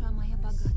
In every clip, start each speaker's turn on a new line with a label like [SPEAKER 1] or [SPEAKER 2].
[SPEAKER 1] душа моя богата.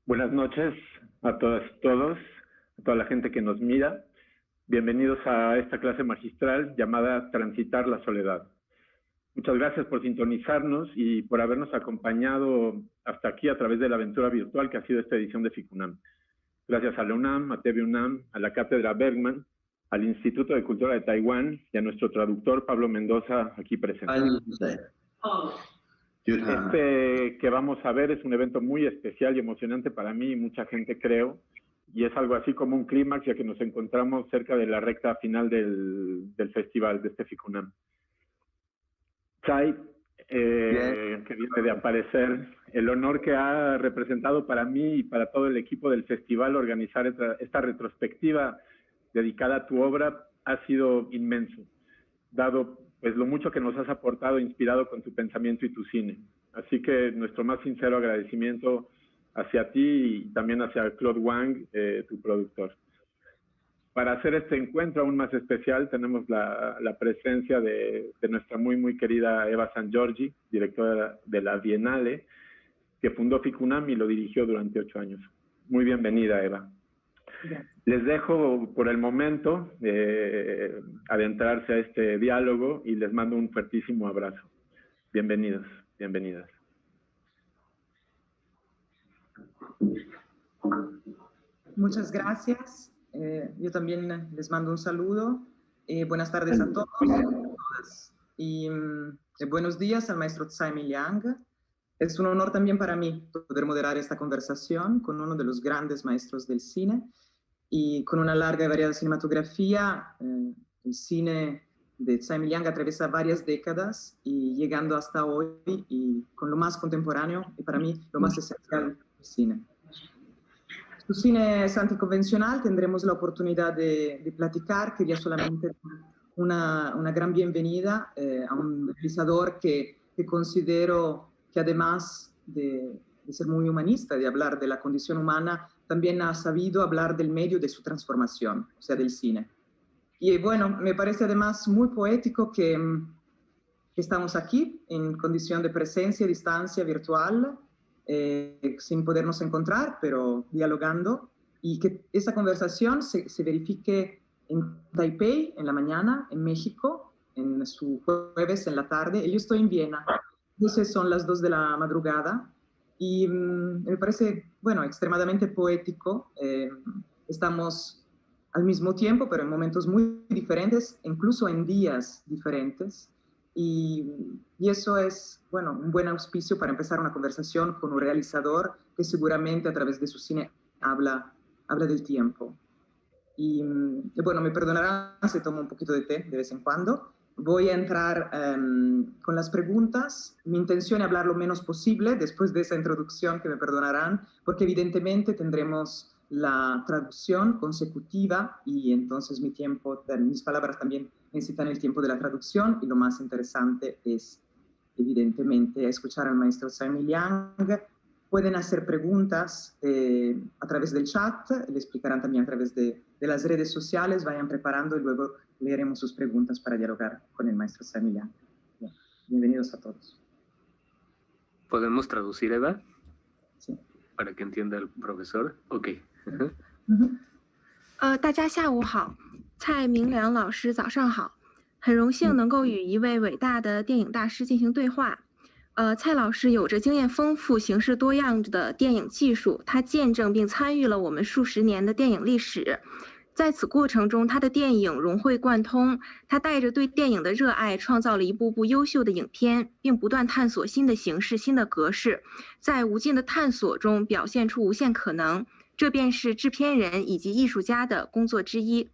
[SPEAKER 2] Buenas noches a todas y todos, a toda la gente que nos mira. Bienvenidos a esta clase magistral llamada Transitar la Soledad. Muchas gracias por sintonizarnos y por habernos acompañado hasta aquí a través de la aventura virtual que ha sido esta edición de FICUNAM. Gracias a la UNAM, a TV UNAM, a la Cátedra Bergman, al Instituto de Cultura de Taiwán y a nuestro traductor Pablo Mendoza aquí presente. Este que vamos a ver es un evento muy especial y emocionante para mí y mucha gente, creo, y es algo así como un clímax, ya que nos encontramos cerca de la recta final del festival, de este FICUNAM. Tsai, que viene de aparecer, el honor que ha representado para mí y para todo el equipo del festival organizar esta retrospectiva dedicada a tu obra ha sido inmenso, dado pues lo mucho que nos has aportado e inspirado con tu pensamiento y tu cine. Así que nuestro más sincero agradecimiento hacia ti y también hacia Claude Wang, tu productor. Para hacer este encuentro aún más especial tenemos la presencia de nuestra muy querida Eva San Giorgi, directora de la Bienale, que fundó FICUNAM y lo dirigió durante 8 años. Muy bienvenida, Eva. Les dejo por el momento adentrarse a este diálogo y les mando un fuertísimo abrazo. Bienvenidos, bienvenidas.
[SPEAKER 3] Muchas gracias. Yo también les mando un saludo. Buenas tardes a todos y a todas. Y buenos días al maestro Tsai Ming-Liang. Es un honor también para mí poder moderar esta conversación con uno de los grandes maestros del cine y con una larga y variada cinematografía. El cine de Tsai Ming-Liang atraviesa varias décadas y llegando hasta hoy y con lo más contemporáneo y para mí lo más esencial del cine. Su cine es anticonvencional, tendremos la oportunidad de platicar. Quería solamente una gran bienvenida a un realizador que considero que además de ser muy humanista, de hablar de la condición humana, también ha sabido hablar del medio de su transformación, o sea, del cine. Y bueno, me parece además muy poético que estamos aquí en condición de presencia, distancia virtual, sin podernos encontrar, pero dialogando, y que esa conversación se verifique en Taipei en la mañana, en México, en su jueves en la tarde, y yo estoy en Viena, entonces son las 2 de la madrugada, y me parece, bueno, extremadamente poético. Estamos al mismo tiempo, pero en momentos muy diferentes, incluso en días diferentes, y eso es, bueno, un buen auspicio para empezar una conversación con un realizador que seguramente a través de su cine habla del tiempo. Y bueno, me perdonarán si tomo un poquito de té de vez en cuando. Voy a entrar con las preguntas. Mi intención es hablar lo menos posible después de esa introducción, que me perdonarán, porque evidentemente tendremos la traducción consecutiva y entonces mis palabras también necesitan el tiempo de la traducción, y lo más interesante es evidentemente escuchar al maestro Tsai Ming-Liang. Pueden hacer preguntas a través del chat, le explicarán también a través de las redes sociales. Vayan preparando y luego leeremos sus preguntas para dialogar con el maestro Tsai Ming-Liang. Bienvenidos a todos.
[SPEAKER 4] ¿Podemos traducir, Eva?
[SPEAKER 3] Sí.
[SPEAKER 4] Para que entienda el profesor. Ok.
[SPEAKER 1] 大家下午好，蔡明良老师早上好，很荣幸能够与一位伟大的电影大师进行对话。蔡老师有着经验丰富、形式多样的电影技术，他见证并参与了我们数十年的电影历史。在此过程中，他的电影融会贯通，他带着对电影的热爱，创造了一部部优秀的影片，并不断探索新的形式、新的格式，在无尽的探索中表现出无限可能。这便是制片人以及艺术家的工作之一。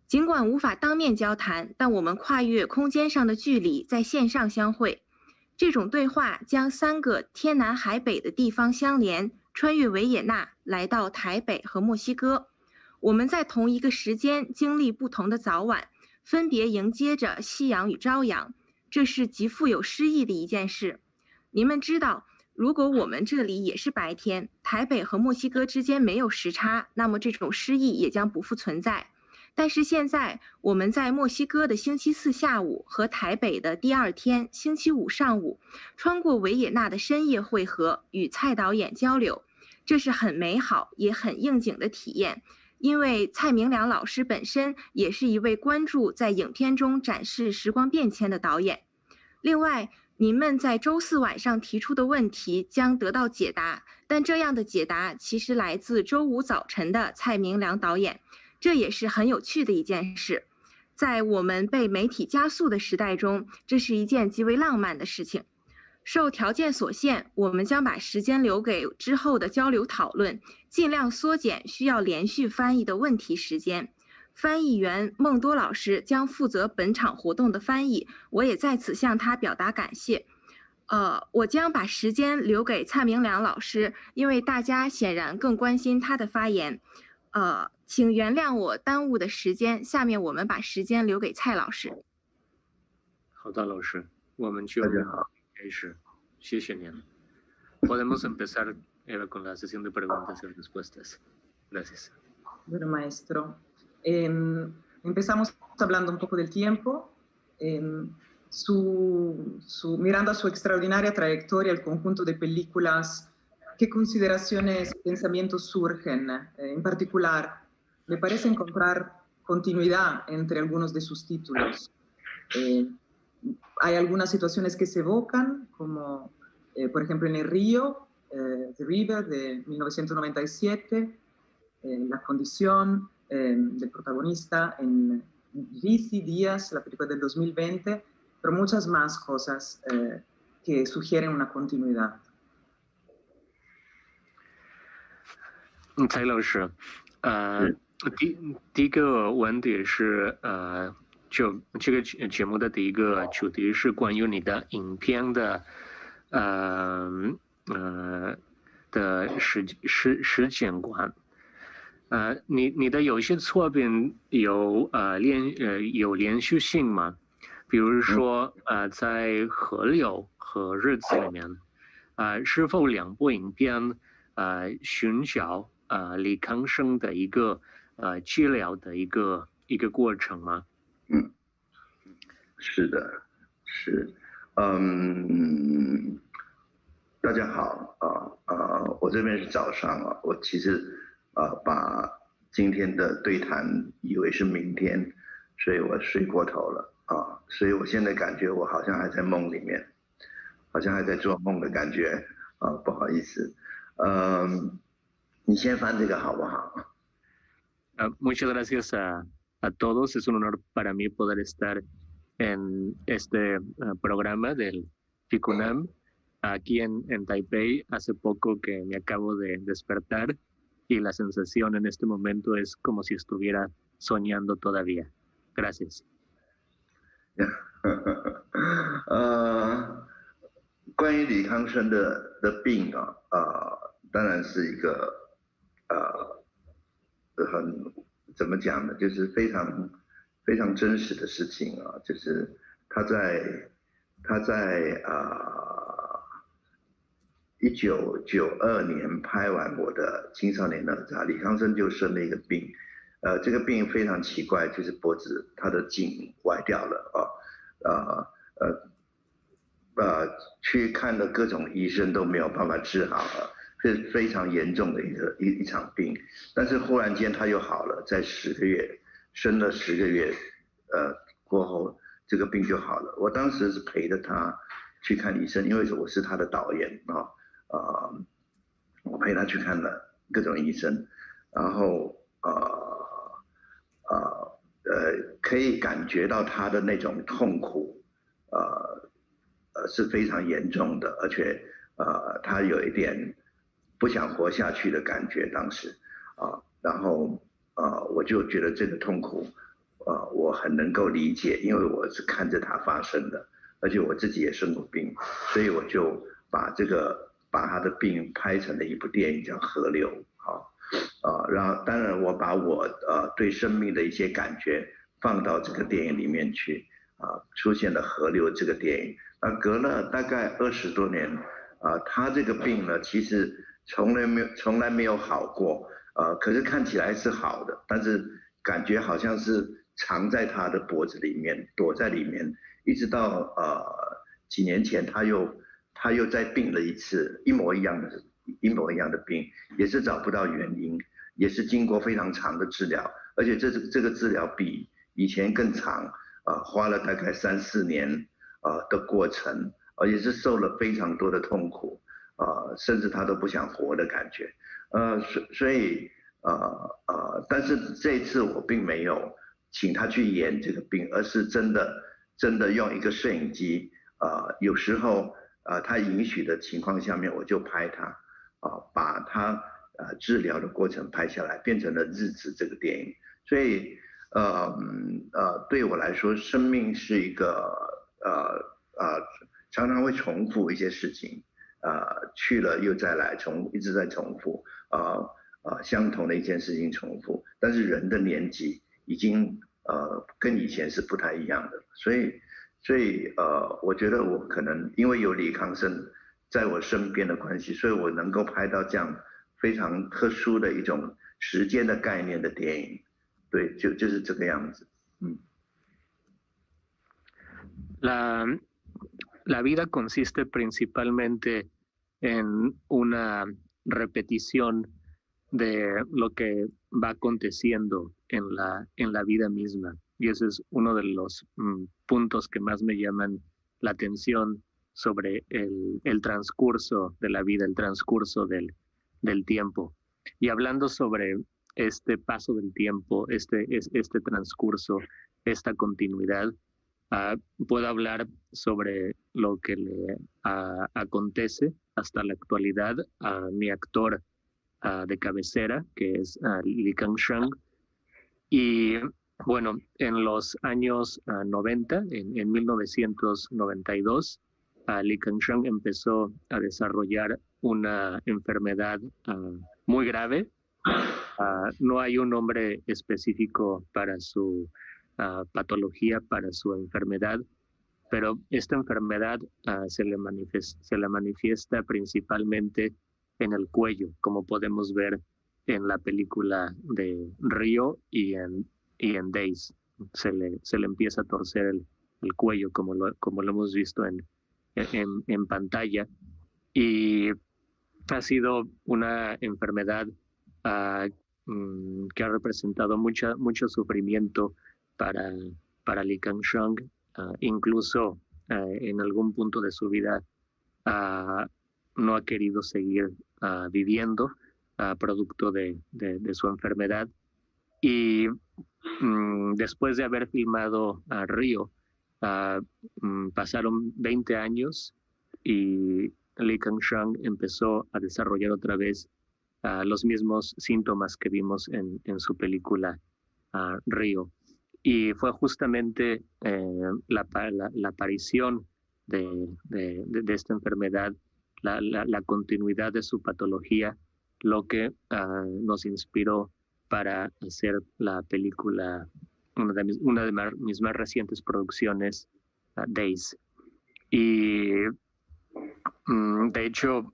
[SPEAKER 1] 尽管无法当面交谈，但我们跨越空间上的距离，在线上相会。这种对话将3个天南海北的地方相连，穿越维也纳，来到台北和墨西哥。我们在同一个时间经历不同的早晚，分别迎接着夕阳与朝阳，这是极富有诗意的一件事。您们知道，如果我们这里也是白天，台北和墨西哥之间没有时差，那么这种诗意也将不复存在。但是现在我们在墨西哥的星期四下午和台北的第2天星期五上午，穿过维也纳的深夜汇合，与蔡导演交流，这是很美好也很应景的体验。因为蔡明良老师本身也是一位关注在影片中展示时光变迁的导演。另外，您们在周4晚上提出的问题将得到解答，但这样的解答其实来自周5早晨的蔡明良导演。这也是很有趣的一件事，在我们被媒体加速的时代中，这是一件极为浪漫的事情。受条件所限，我们将把时间留给之后的交流讨论，尽量缩减需要连续翻译的问题时间。翻译员孟多老师将负责本场活动的翻译，我也在此向他表达感谢。我将把时间留给蔡明良老师，因为大家显然更关心他的发言。请原谅我耽误的时间，下面我们把时间留给蔡老师。
[SPEAKER 4] 好的，老师，我们就开始。谢谢您。Podemos empezar con la sesión de preguntas y respuestas. Gracias.
[SPEAKER 3] Bueno, maestro. Empezamos hablando un poco del tiempo. Mirando a su extraordinaria trayectoria, el conjunto de películas, ¿qué consideraciones, pensamientos surgen? En particular, me parece encontrar continuidad entre algunos de sus títulos. Hay algunas situaciones que se evocan, como por ejemplo en El Río, The River, de 1997, la condición del protagonista en Lizzie Díaz, la película del 2020, pero muchas más cosas que sugieren una continuidad.
[SPEAKER 4] 蔡老师，第一个问题是，就这个节目的第一个主题是关于你的影片的，时间观。你的有些作品有连续性吗？比如说在河流和日子里面，是否2部影片寻找李康生的一个治疗的一个过程吗？
[SPEAKER 5] 是的，是，大家好我这边是早上我其实把今天的对谈以为是明天，所以我睡过头了所以我现在感觉我好像还在梦里面，好像还在做梦的感觉不好意思，你先翻这个好不好
[SPEAKER 4] ？Muchas gracias a todos. Es un honor para mí poder estar en este programa del FICUNAM aquí en Taipei. Hace poco que me acabo de despertar y la sensación en este momento es como si estuviera soñando todavía. Gracias.
[SPEAKER 5] 关于李康生的病当然是一个很怎么讲呢，就是非常非常真实的事情就是他在1992年拍完我的青少年哪吒，李康生就生了一个病，这个病非常奇怪，就是脖子他的颈歪掉了去看了各种医生都没有办法治好是非常严重的一场病，但是忽然间他又好了，在10个月生了10个月过后这个病就好了。我当时是陪着他去看医生，因为我是他的导演我陪他去看了各种医生，然后可以感觉到他的那种痛苦，是非常严重的，而且他有一点不想活下去的感觉，当时然后我就觉得这个痛苦我很能够理解，因为我是看着它发生的，而且我自己也生过病，所以我就把他的病拍成了一部电影叫《河流》然后当然我把我对生命的一些感觉放到这个电影里面去出现了《河流》这个电影。隔了大概20多年他这个病呢其实从来没有好过可是看起来是好的，但是感觉好像是藏在他的脖子里面，躲在里面，一直到几年前他又再病了一次，一模一样的病，也是找不到原因，也是经过非常长的治疗，而且这个治疗比以前更长花了大概3、4年的过程，也是受了非常多的痛苦甚至他都不想活的感觉所以但是这一次我并没有请他去演这个病，而是真的用一个摄影机有时候他允许的情况下面我就拍他把他治疗的过程拍下来，变成了《日子》这个电影。所以对我来说，生命是一个常常会重复一些事情去了又再来，一直在重复相同的一件事情重复，但是人的年纪已经跟以前是不太一样的，所以我觉得我可能因为有李康生在我身边的关系，所以我能够拍到这样非常特殊的一种时间的概念的电影，对，就是这个样子。
[SPEAKER 4] La vida consiste principalmente en una repetición de lo que va aconteciendo en la vida misma. Y ese es uno de los puntos que más me llaman la atención sobre el transcurso de la vida, el transcurso del tiempo. Y hablando sobre este paso del tiempo, este transcurso, esta continuidad, puedo hablar sobre lo que le acontece hasta la actualidad a mi actor de cabecera, que es Lee Kang-shang. Y bueno, en los años 90, en 1992, Lee Kang-shang empezó a desarrollar una enfermedad muy grave. No hay un nombre específico para su patología, para su enfermedad, pero esta enfermedad se le manifiesta principalmente en el cuello, como podemos ver en la película de Río y en Days. Se le empieza a torcer el cuello, como lo hemos visto en pantalla, y ha sido una enfermedad que ha representado mucho sufrimiento para Lee Kang-shang, incluso en algún punto de su vida no ha querido seguir viviendo producto de su enfermedad. Y después de haber filmado a Río, pasaron 20 años y Lee Kang-shang empezó a desarrollar otra vez los mismos síntomas que vimos en su película Río. Y fue justamente la aparición de esta enfermedad, la continuidad de su patología, lo que nos inspiró para hacer la película, una de mis más recientes producciones, Days. Y de hecho,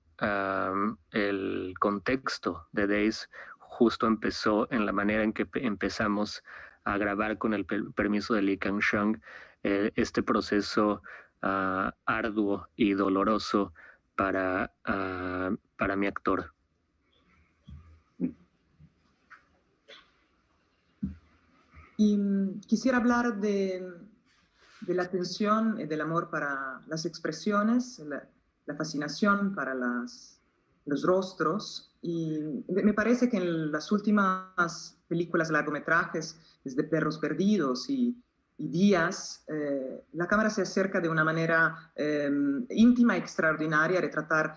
[SPEAKER 4] el contexto de Days justo empezó en la manera en que empezamos a grabar con el permiso de Lee Kang-shang este proceso arduo y doloroso para mi actor.
[SPEAKER 3] Y quisiera hablar de de la atención y del amor para las expresiones, la fascinación para los rostros. Y me parece que en las últimas películas largometrajes, desde Perros Perdidos y Días, la cámara se acerca de una manera íntima y extraordinaria a retratar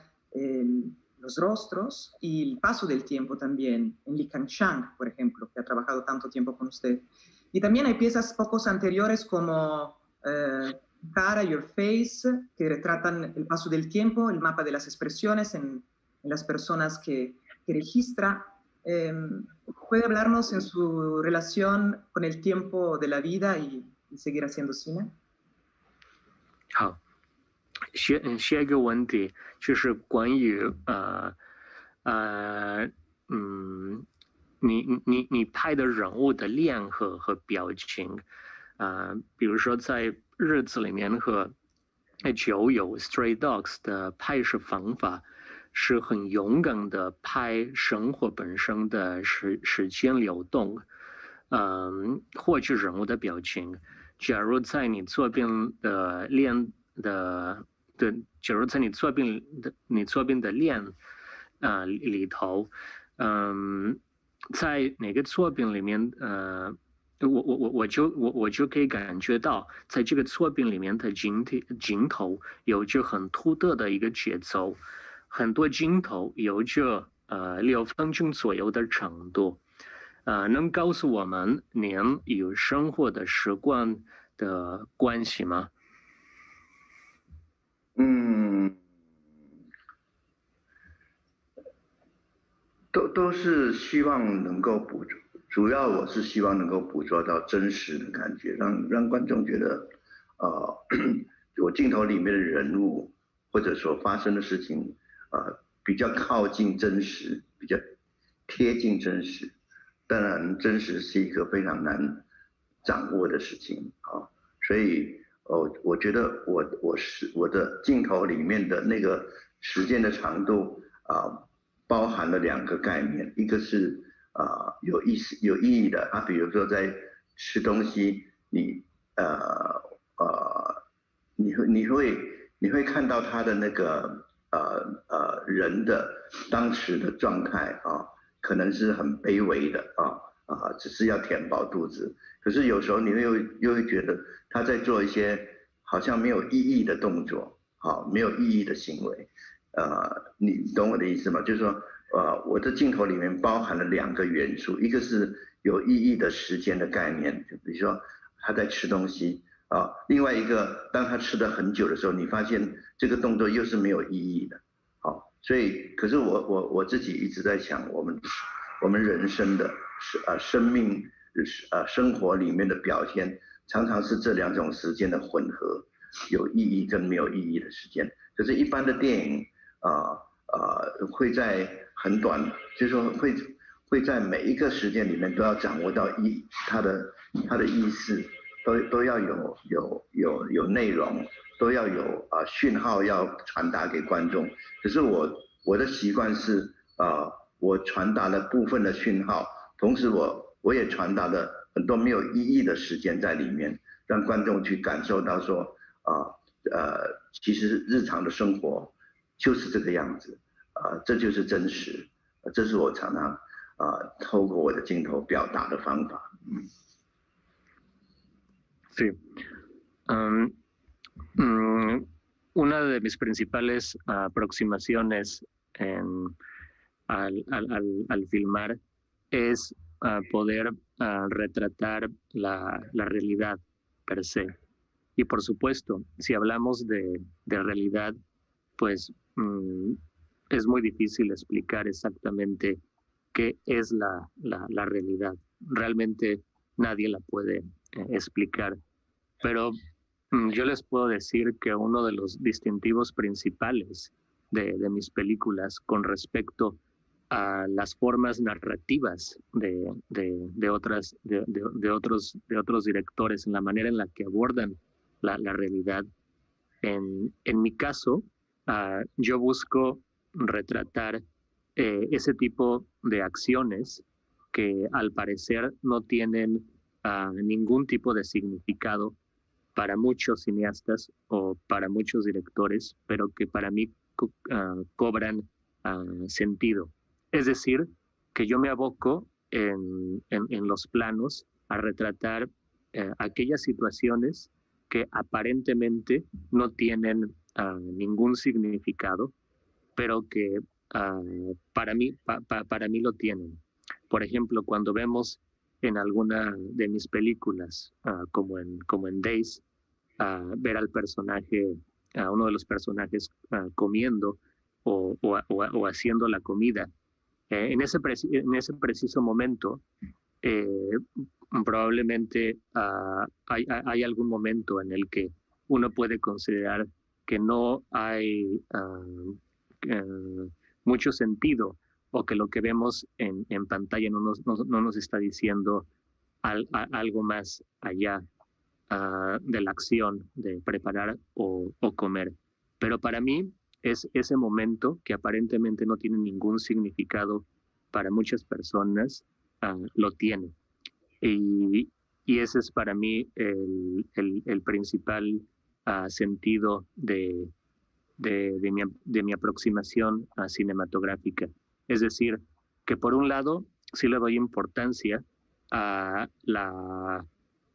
[SPEAKER 3] los rostros y el paso del tiempo también, en Li Kangchang, por ejemplo, que ha trabajado tanto tiempo con usted. Y también hay piezas pocos anteriores como Cara, Your Face, que retratan el paso del tiempo, el mapa de las expresiones en las personas que registra. ¿Puede hablarnos en su relación con el tiempo de la vida y seguir haciendo cine?
[SPEAKER 4] 好，下一个问题就是关于你拍的人物的脸和表情，比如说在日子里面和酒友 Stray Dogs 的拍摄方法是很勇敢的拍生活本身的时间流动，或者人物的表情。假如在你作品的脸假如在你作品的脸里头，在哪个作品里面，我就可以感觉到，在这个作品里面的镜头有着很独特的一个节奏，很多镜头有着6分钟左右的长度，能告诉我们您与生活的时光的关系吗？
[SPEAKER 5] 都是希望能够捕捉，主要我是希望能够捕捉到真实的感觉，让观众觉得，我镜头里面的人物或者所发生的事情，比较靠近真实，比较贴近真实。当然，真实是一个非常难掌握的事情啊，所以我觉得我的镜头里面的那个时间的长度包含了2个概念，一个是有意义的比如说在吃东西，你会看到他的那个人的当时的状态可能是很卑微的只是要填饱肚子，可是有时候你又会觉得他在做一些好像没有意义的动作，没有意义的行为。你懂我的意思吗？就是说，我的镜头里面包含了2个元素，一个是有意义的时间的概念，就比如说他在吃东西另外一个当他吃的很久的时候，你发现这个动作又是没有意义的，所以可是我自己一直在想，我们人生的生命生活里面的表现，常常是这2种时间的混合，有意义跟没有意义的时间。可是，一般的电影会在很短，就是说会在每一个时间里面都要掌握到它的意思，都要有内容，都要有讯号要传达给观众。可是我的习惯是我传达了部分的讯号，同时我也传达了很多没有意义的时间在里面，让观众去感受到说其实日常的生活就是这个样子这就是真实，这是我常常透过我的镜头表达的方法。
[SPEAKER 4] Sí. Una de mis principales aproximaciones al filmar es poder retratar la realidad per se. Y por supuesto, si hablamos de realidad, pues es muy difícil explicar exactamente qué es la realidad. Realmente nadie la puede explicar. Pero yo les puedo decir que uno de los distintivos principales de mis películas con respecto a las formas narrativas de otros directores, en la manera en la que abordan la realidad. En mi caso, yo busco retratar ese tipo de acciones que al parecer no tienen ningún tipo de significado, para muchos cineastas o para muchos directores, pero que para mí cobran sentido. Es decir, que yo me aboco en los planos a retratar aquellas situaciones que aparentemente no tienen ningún significado, pero que para mí lo tienen. Por ejemplo, cuando vemos en alguna de mis películas, como en Days, ver al personaje, a uno de los personajes comiendo o haciendo la comida, en ese preciso momento, probablemente hay algún momento en el que uno puede considerar que no hay mucho sentido, o que lo que vemos en pantalla no nos está diciendo algo más allá de la acción de preparar o comer. Pero para mí es ese momento que aparentemente no tiene ningún significado para muchas personas, lo tiene. Y ese es para mí el principal sentido de mi aproximación cinematográfica. Es decir, que por un lado sí le doy importancia a la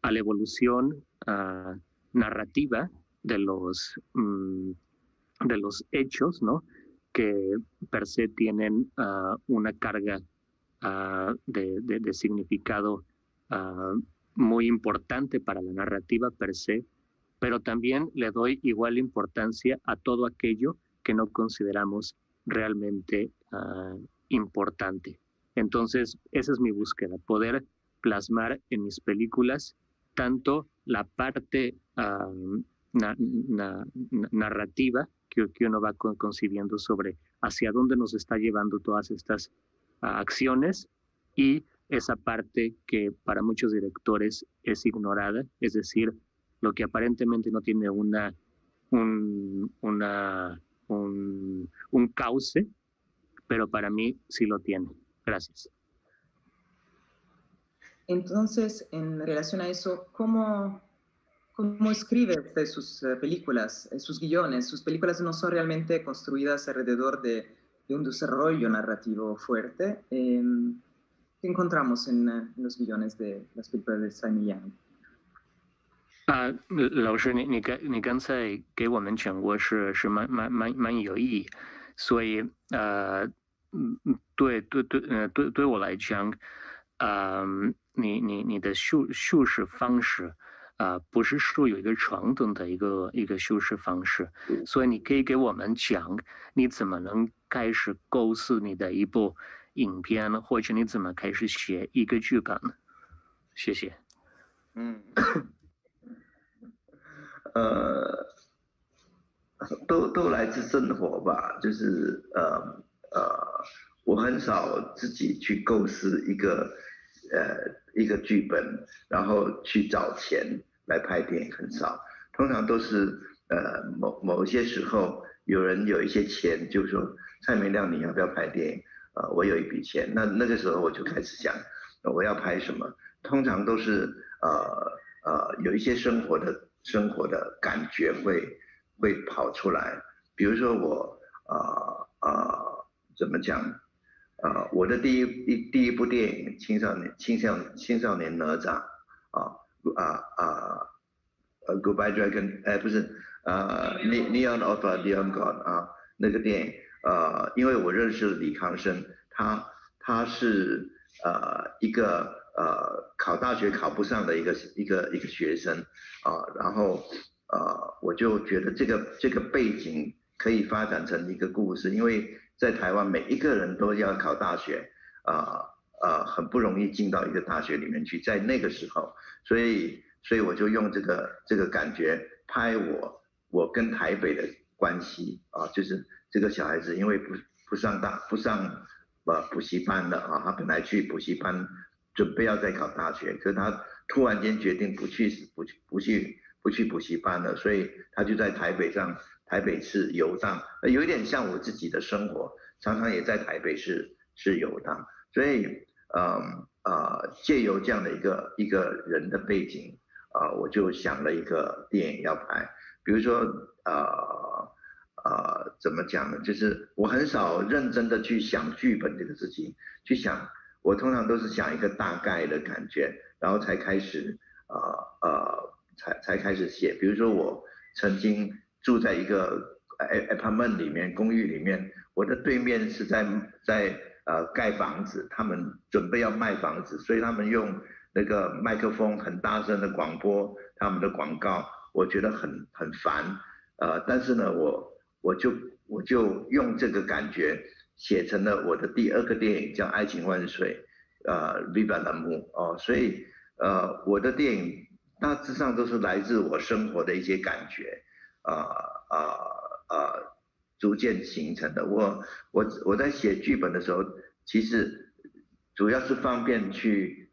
[SPEAKER 4] evolución narrativa de los hechos, ¿no?, que per se tienen una carga de significado muy importante para la narrativa per se, pero también le doy igual importancia a todo aquello que no consideramos realmente importante. Entonces, esa es mi búsqueda, poder plasmar en mis películas tanto la parte narrativa que uno va concibiendo sobre hacia dónde nos está llevando todas estas acciones, y esa parte que para muchos directores es ignorada, es decir, lo que aparentemente no tiene un cauce, pero para mí sí lo tiene. Gracias.
[SPEAKER 3] Entonces, en relación a eso, ¿cómo escribe usted sus películas, sus guiones? Sus películas no son realmente construidas alrededor de un desarrollo narrativo fuerte. ¿Qué encontramos en los guiones de las películas de Simon Liang？
[SPEAKER 4] 老师，你刚才给我们讲过是蛮有意义，所以对我来讲，你的叙事方式不是说有一个传统的一个叙事方式，所以你可以给我们讲你怎么能开始构思你的一部影片，或者你怎么开始写一个剧本？谢谢。
[SPEAKER 5] 都来自生活吧，就是我很少自己去构思一个剧本，然后去找钱来拍电影，很少。通常都是某些时候有人有一些钱，就说蔡明亮你要不要拍电影？我有一笔钱，那个时候我就开始想我要拍什么。通常都是有一些生活的感觉会跑出来。比如说我怎么讲？我的第一部电影青少年哪吒Goodbye Dragon， 不是Neon of Neon God 那个电影因为我认识李康生，他是一个考大学考不上的一个学生然后我就觉得这个背景可以发展成一个故事，因为在台湾每一个人都要考大学很不容易进到一个大学里面去，在那个时候，所以我就用这个感觉拍我跟台北的关系就是这个小孩子因为不上补习班了他本来去补习班准备要再考大学，可是他突然间决定不去补习班了，所以他就在台北市游荡，有一点像我自己的生活，常常也在台北市游荡，所以借由这样的一个人的背景我就想了一个电影要拍。比如说怎么讲呢？就是我很少认真的去想剧本这个事情，去想，我通常都是想一个大概的感觉，然后才开始才开始写。比如说我曾经住在一个apartment 里面，公寓里面，我的对面是在盖房子，他们准备要卖房子，所以他们用那个麦克风很大声的广播他们的广告，我觉得很烦，但是呢，我就用这个感觉写成了我的第2个电影，叫《爱情万岁》，Viva l'amour 哦，所以我的电影大致上都是来自我生活的一些感觉，逐渐形成的。我在写剧本的时候，其实主要是方便去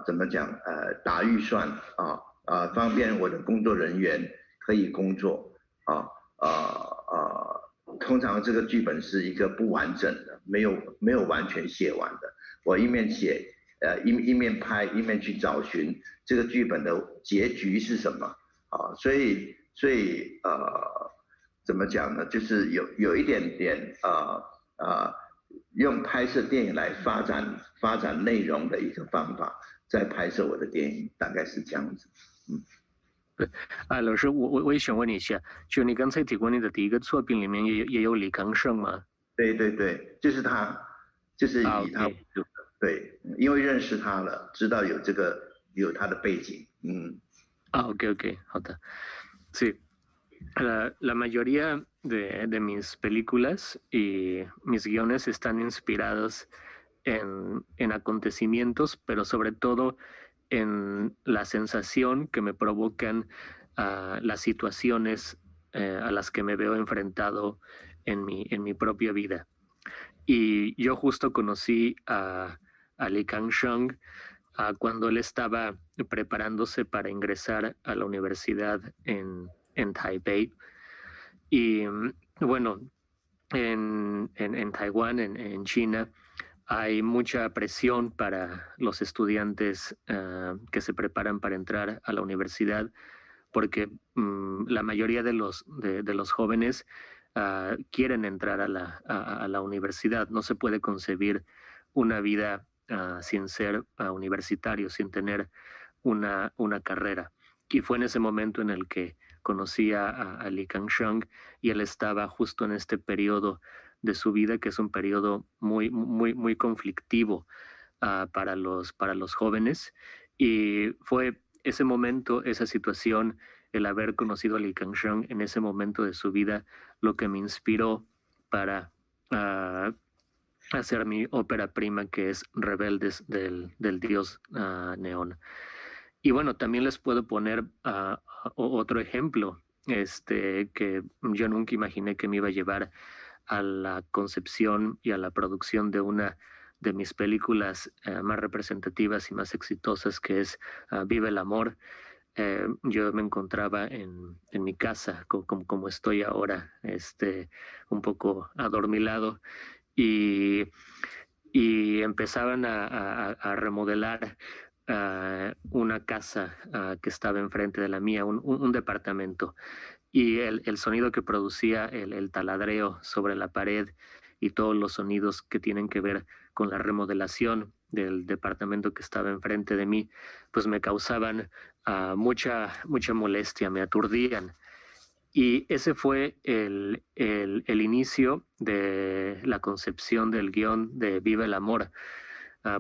[SPEAKER 5] 怎么讲打预算方便我的工作人员可以工作通常这个剧本是一个不完整的，没有完全写完的。我一面写一面拍，一面去找寻这个剧本的结局是什么所以怎么讲呢？就是有一点点用拍摄电影来发展内容的一个方法，在拍摄我的电影，大概是这样子。
[SPEAKER 4] 对，老师，我也想问你一下，就你刚才提过你的第一个作品里面也有李康生吗？
[SPEAKER 5] 对，就是他，就是以他对，因为认识他了，知道有他的背景
[SPEAKER 4] ok,好的。Sí, la mayoría de mis películas y mis guiones están inspirados en acontecimientos, pero sobre todo en la sensación que me provocan las situaciones a las que me veo enfrentado en mi propia vida. Y yo justo conocí a Lee Kang-shung cuando él estaba preparándose para ingresar a la universidad en Taipei. Y bueno, en Taiwán, en China, hay mucha presión para los estudiantes que se preparan para entrar a la universidad, porque la mayoría de los jóvenes quieren entrar a la universidad. No se puede concebir una vida sin ser universitario, sin tener una carrera. Y fue en ese momento en el que conocí a Lee Kang-shung y él estaba justo en este periodo de su vida, que es un periodo muy conflictivo para los jóvenes. Y fue ese momento, esa situación, el haber conocido a Lee Kang-shung en ese momento de su vida, lo que me inspiró para hacer mi ópera prima, que es Rebeldes del dios Neón. Y bueno, también les puedo poner otro ejemplo, que yo nunca imaginé que me iba a llevar a la concepción y a la producción de una de mis películas más representativas y más exitosas, que es Viva el Amor. Yo me encontraba en mi casa, como estoy ahora, un poco adormilado, y empezaban a remodelar una casa que estaba enfrente de la mía, un departamento, y el sonido que producía el taladreo sobre la pared y todos los sonidos que tienen que ver con la remodelación del departamento que estaba enfrente de mí, pues me causaban mucha molestia, me aturdían. Y ese fue el inicio de la concepción del guión de Viva el Amor,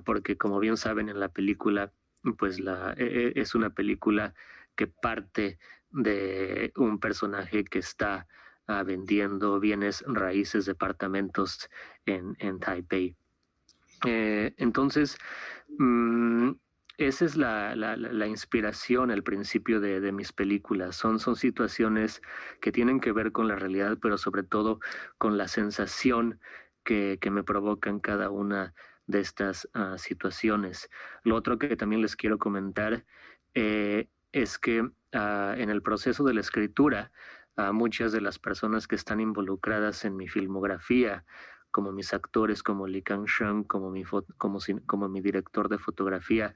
[SPEAKER 4] porque como bien saben en la película, pues es una película que parte de un personaje que está vendiendo bienes raíces, departamentos en Taipei. Entonces, esa es la inspiración, el principio de mis películas. Son situaciones que tienen que ver con la realidad, pero sobre todo con la sensación que me provocan cada una de estas situaciones. Lo otro que también les quiero comentar es que en el proceso de la escritura, muchas de las personas que están involucradas en mi filmografía, como mis actores, como Lee Kang-shung, como mi director de fotografía,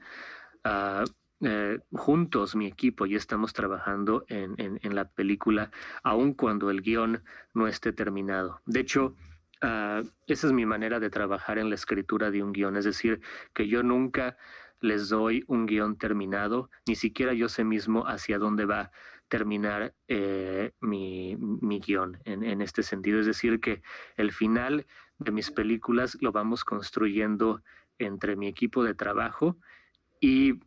[SPEAKER 4] juntos, mi equipo, ya estamos trabajando en la película, aun cuando el guión no esté terminado. De hecho, esa es mi manera de trabajar en la escritura de un guión, es decir, que yo nunca les doy un guión terminado, ni siquiera yo sé mismo hacia dónde va a terminar mi guión en este sentido. Es decir, que el final de mis películas lo vamos construyendo entre mi equipo de trabajo y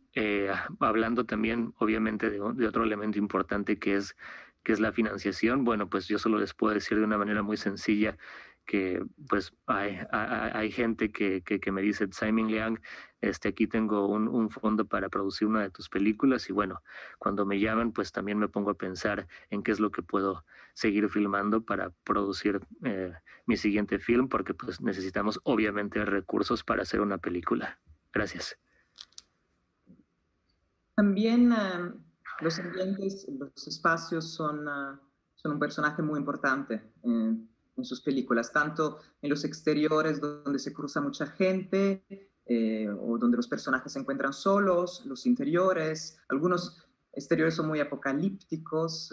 [SPEAKER 4] hablando también, obviamente, de otro elemento importante que es la financiación. Bueno, pues yo solo les puedo decir de una manera muy sencilla que pues hay gente que me dice, Simon Liang, aquí tengo un fondo para producir una de tus películas, y bueno, cuando me llaman pues también me pongo a pensar en qué es lo que puedo seguir filmando para producir mi siguiente film, porque pues necesitamos obviamente recursos para hacer una película. Gracias.
[SPEAKER 3] También los ambientes, los espacios son un personaje muy importante en sus películas, tanto en los exteriores donde se cruza mucha gente o donde los personajes se encuentran solos, los interiores. Algunos exteriores son muy apocalípticos,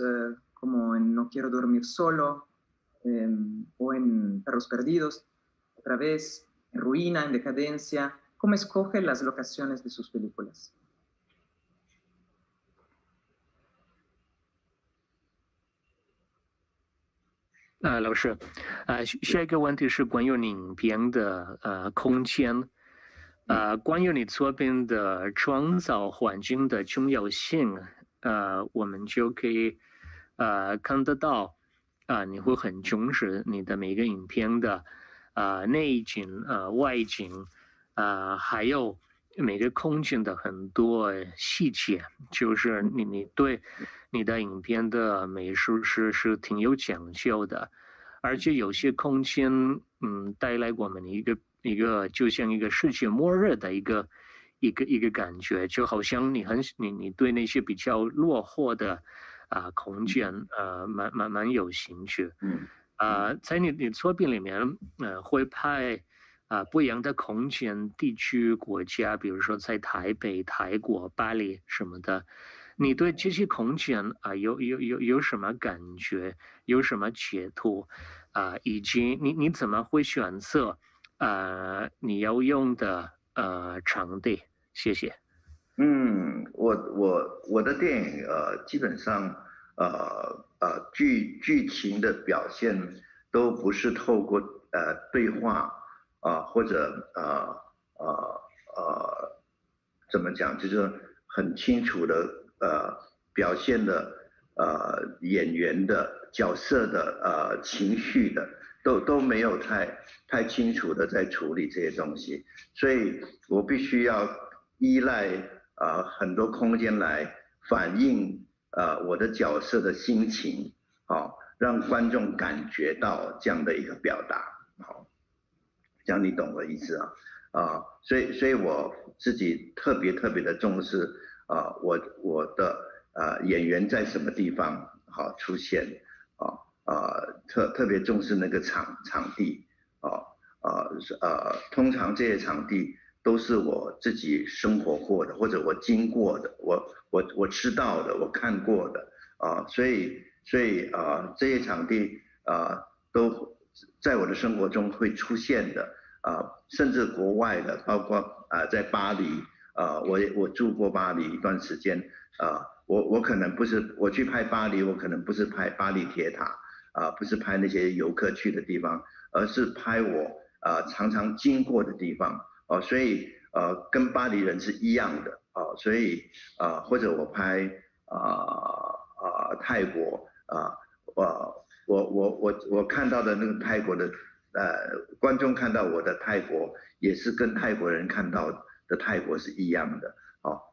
[SPEAKER 3] como en No quiero dormir solo, o en Perros perdidos, otra vez, en Ruina, en Decadencia. ¿Cómo escoge las locaciones de sus películas?
[SPEAKER 4] 老师，下一个问题是关于你影片的空间，关于你作品的创造环境的重要性，我们就可以看得到，你会很重视你的每一个影片的内景、外景，还有每个空间的很多细节，就是你对你的影片的美术是挺有讲究的，而且有些空间带来我们一个就像一个世界末日的一个感觉，就好像你对那些比较落后的空间蛮有兴趣。在你作品里面会拍不一样的空间、地区、国家，比如说在台北、泰国、巴黎什么的，你对这些空间有什么感觉？有什么解读？以及你怎么会选择你要用的场地？谢谢。
[SPEAKER 5] 我的电影基本上剧情的表现都不是透过对话或者怎么讲，就是很清楚的表现的演员的角色的情绪的都没有太清楚的在处理这些东西，所以我必须要依赖很多空间来反映我的角色的心情，让观众感觉到这样的一个表达，这样你懂我的意思所以我自己特别的重视我的演员在什么地方出现特别重视那个场地通常这些场地都是我自己生活过的，或者我经过的，我知道的，我看过的所以这些场地都在我的生活中会出现的甚至国外的，包括在巴黎我住过巴黎一段时间我可能不是我去拍巴黎，我可能不是拍巴黎铁塔不是拍那些游客去的地方，而是拍我常常经过的地方所以跟巴黎人是一样的所以或者我拍泰国我看到的那个泰国的观众看到我的泰国也是跟泰国人看到的泰国是一样的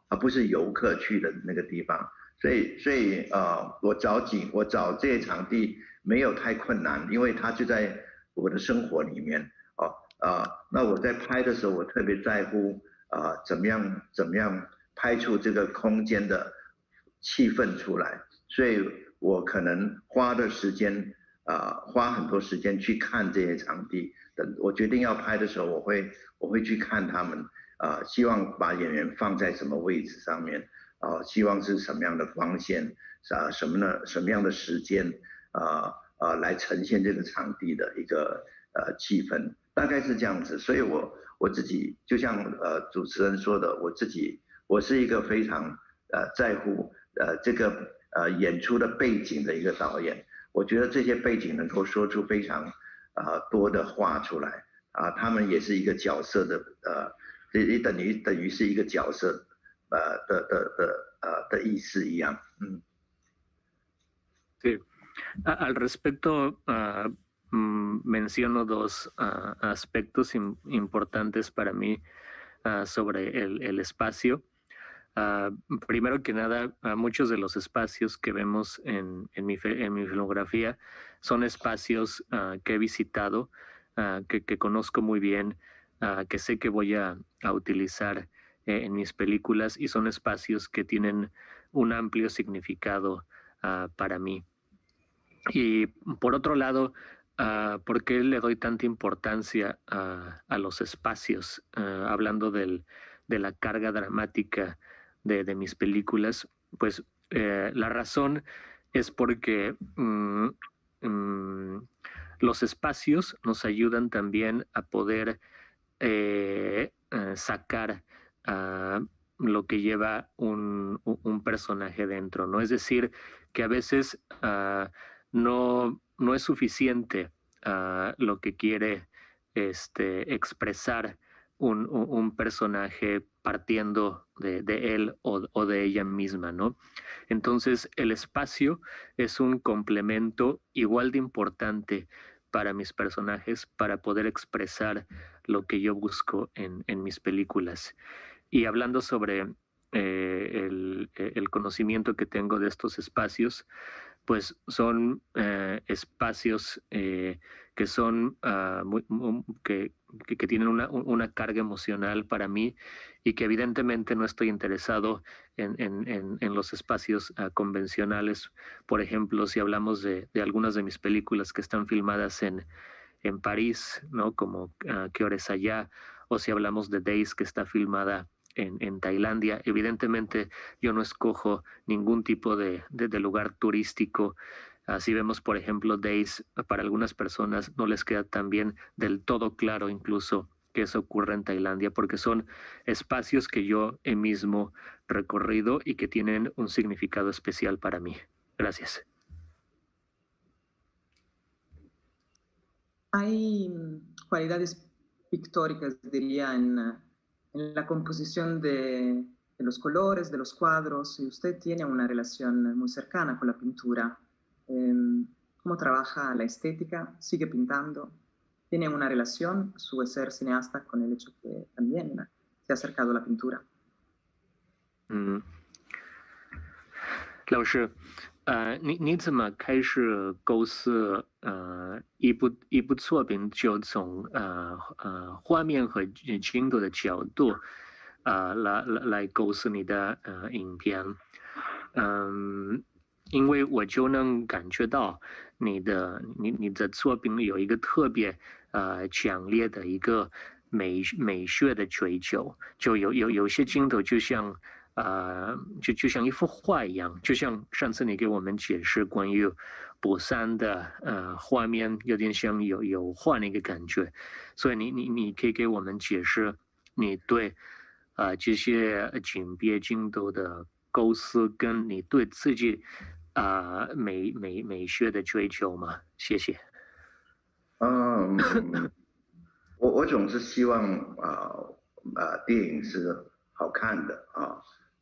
[SPEAKER 5] 而不是游客去的那个地方，所以我找这些场地没有太困难，因为它就在我的生活里面那我在拍的时候我特别在乎怎么样拍出这个空间的气氛出来，所以我可能花很多时间去看这些场地，等我决定要拍的时候我会去看他们希望把演员放在什么位置上面，希望是什么样的光线，什么样的时间，来呈现这个场地的一个气氛，大概是这样子。所以我自己就像主持人说的，我是一个非常在乎这个演出的背景的一个导演。我觉得这些背景能够说出非常多的话出来他们也是一个角色的也等于是一个角色的意思一样。
[SPEAKER 4] Sí. Al respecto, menciono dos aspectos importantes para mí sobre el espacio. Primero que nada, muchos de los espacios que vemos en mi filmografía son espacios que he visitado, que conozco muy bien, que sé que voy a utilizar en mis películas, y son espacios que tienen un amplio significado para mí. Y por otro lado, ¿por qué le doy tanta importancia a los espacios? Hablando de la carga dramática de mis películas, pues la razón es porque los espacios nos ayudan también a poder sacar lo que lleva un personaje dentro, ¿no? Es decir, que a veces no es suficiente lo que quiere expresar un personaje partiendo de él o de ella misma, ¿no? Entonces, el espacio es un complemento igual de importante para mis personajes para poder expresar lo que yo busco en mis películas. Y hablando sobre el conocimiento que tengo de estos espacios, pues son espacios que son que tienen una carga emocional para mí, y que evidentemente no estoy interesado en los espacios convencionales. Por ejemplo, si hablamos de algunas de mis películas que están filmadas en París, ¿no? Como ¿Qué hora es allá? O si hablamos de Days, que está filmada en Tailandia, evidentemente yo no escojo ningún tipo de lugar turístico. Si vemos, por ejemplo, Days, para algunas personas no les queda también del todo claro incluso que eso ocurre en Tailandia, porque son espacios que yo he mismo recorrido y que tienen un significado especial para mí. Gracias.
[SPEAKER 3] Hay cualidades pictóricas, diría, en la composición de los colores, de los cuadros, y usted tiene una relación muy cercana con la pintura. ¿Cómo trabaja la estética? ¿Sigue pintando? ¿Tiene una relación su ser cineasta con el hecho que también se ha acercado a la pintura?
[SPEAKER 4] 老师，你怎么开始构思一部作品，就从画面和镜头的角度来构思你的影片？因为我就能感觉到你的作品有一个特别强烈的一个美学的追求，就有些镜头就像就像一幅画一样，就像上次你给我们解释关于釜山的画面，有点像有画那个感觉，所以你可以给我们解释你对这些景别镜头的构思，跟你对自己美学的追求吗？谢谢。
[SPEAKER 5] 我总是希望电影是好看的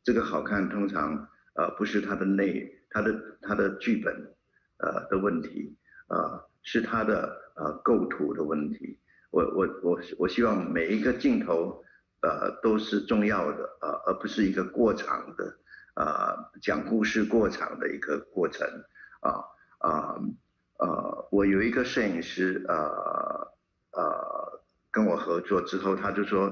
[SPEAKER 5] 这个好看通常不是它的剧本的问题是它的构图的问题。我希望每一个镜头都是重要的而不是一个过长的讲故事过长的一个过程我有一个摄影师跟我合作之后，他就说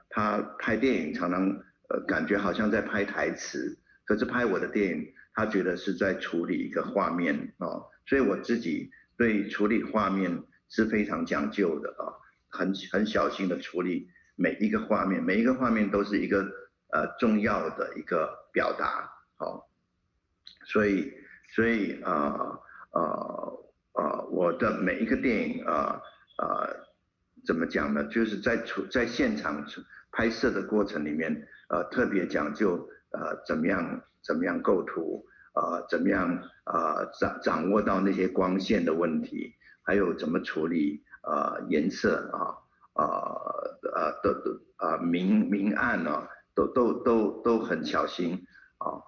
[SPEAKER 5] 他拍电影常常感觉好像在拍台词，可是拍我的电影他觉得是在处理一个画面所以我自己对处理画面是非常讲究的很小心的处理每一个画面都是一个重要的一个表达，好，所以我的每一个电影怎么讲呢？就是在现场拍摄的过程里面，特别讲究怎么样构图，怎么样掌握到那些光线的问题，还有怎么处理颜色明暗都很小心啊。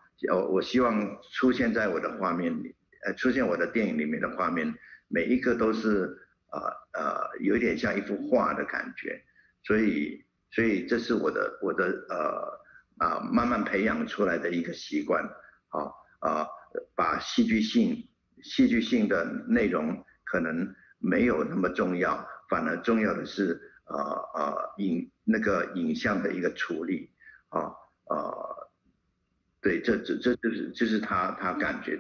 [SPEAKER 5] 我希望出现在我的画面里，出现我的电影里面的画面，每一个都是有点像一幅画的感觉，所以这是我的慢慢培养出来的一个习惯，把戏剧性的内容可能没有那么重要，反而重要的是影像的一个处理对，这就是他感觉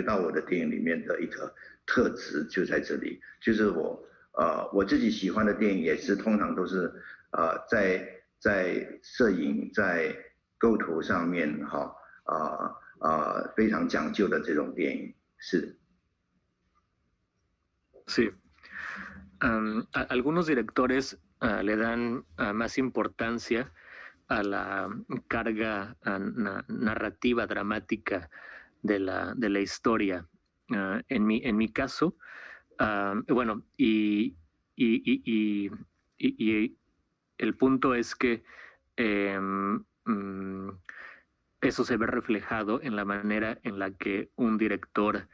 [SPEAKER 5] 到我的电影里面的一个特质就在这里，就是我自己喜欢的电影也是通常都是在摄影在构图上面非常讲究的这种电影是。
[SPEAKER 4] Sí. Algunos directores le dan más importancia a la carga narrativa, dramática de la historia. En mi caso, bueno, y el punto es que eso se ve reflejado en la manera en la que un director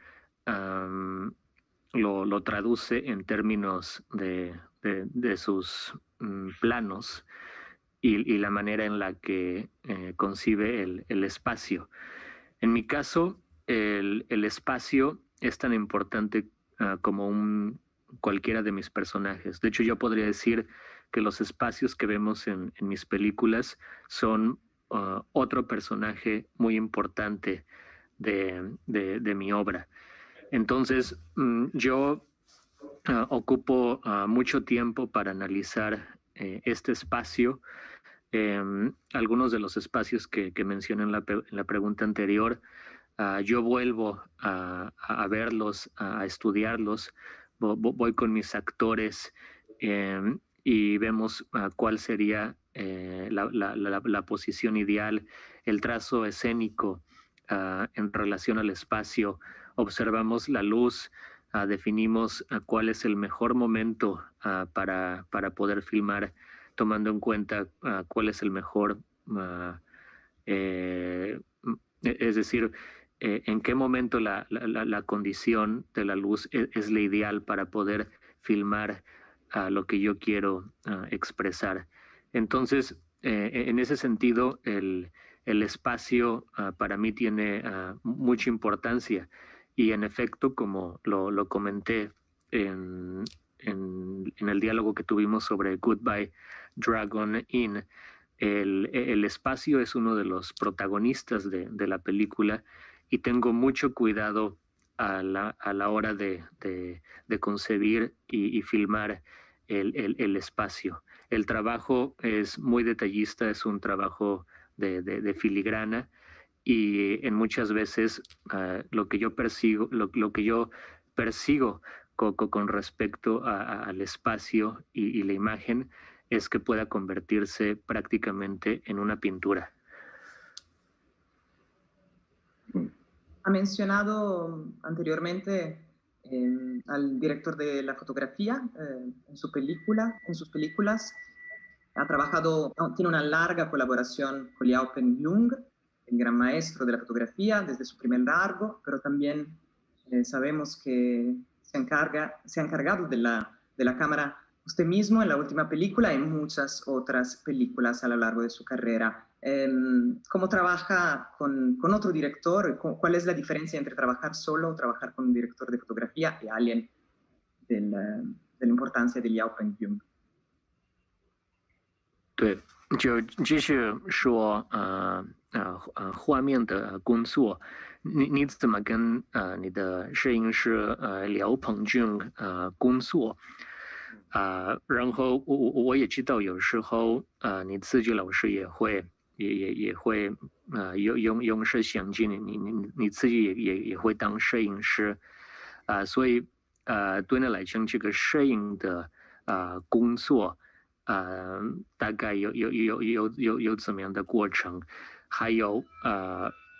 [SPEAKER 4] lo traduce en términos de sus planos y la manera en la que concibe el espacio. En mi caso, el espacio es tan importante como cualquiera de mis personajes. De hecho, yo podría decir que los espacios que vemos en mis películas son otro personaje muy importante de mi obra. Entonces, yo ocupo mucho tiempo para analizar este espacio. Algunos de los espacios que mencioné en la pregunta anterior, yo vuelvo a verlos, a estudiarlos, voy con mis actores y vemos cuál sería la posición ideal, el trazo escénico en relación al espacio, observamos la luz, definimos cuál es el mejor momento para poder filmar, tomando en cuenta cuál es el mejor, es decir, en qué momento la condición de la luz es la ideal para poder filmar lo que yo quiero expresar. Entonces, en ese sentido, el espacio para mí tiene mucha importancia y en efecto, como lo comenté en el diálogo que tuvimos sobre Goodbye Dragon Inn, el espacio es uno de los protagonistas de la película y tengo mucho cuidado a la hora de concebir y filmar el espacio. El trabajo es muy detallista, es un trabajo de filigrana y en muchas veces lo que yo persigo con respecto al espacio y la imagen es que pueda convertirse prácticamente en una pintura.
[SPEAKER 3] Ha mencionado anteriormente al director de la fotografía en sus películas. Tiene una larga colaboración con Liao Pen-Lung, el gran maestro de la fotografía desde su primer largo, pero también sabemos que se ha encargado de la cámara usted mismo en la última película y en muchas otras películas a lo largo de su carrera. ¿Cómo trabaja con otro director? ¿Cuál es la diferencia entre trabajar solo o trabajar con un director de fotografía y alguien de la importancia de Liao Pen-Lung?
[SPEAKER 4] 对，就继续说画面的工作，你怎么跟你的摄影师廖鹏俊工作？然后我也知道有时候你自己老师也会用摄相机，你自己也会当摄影师所以对你来讲这个摄影的工作大概有怎么样的过程？还有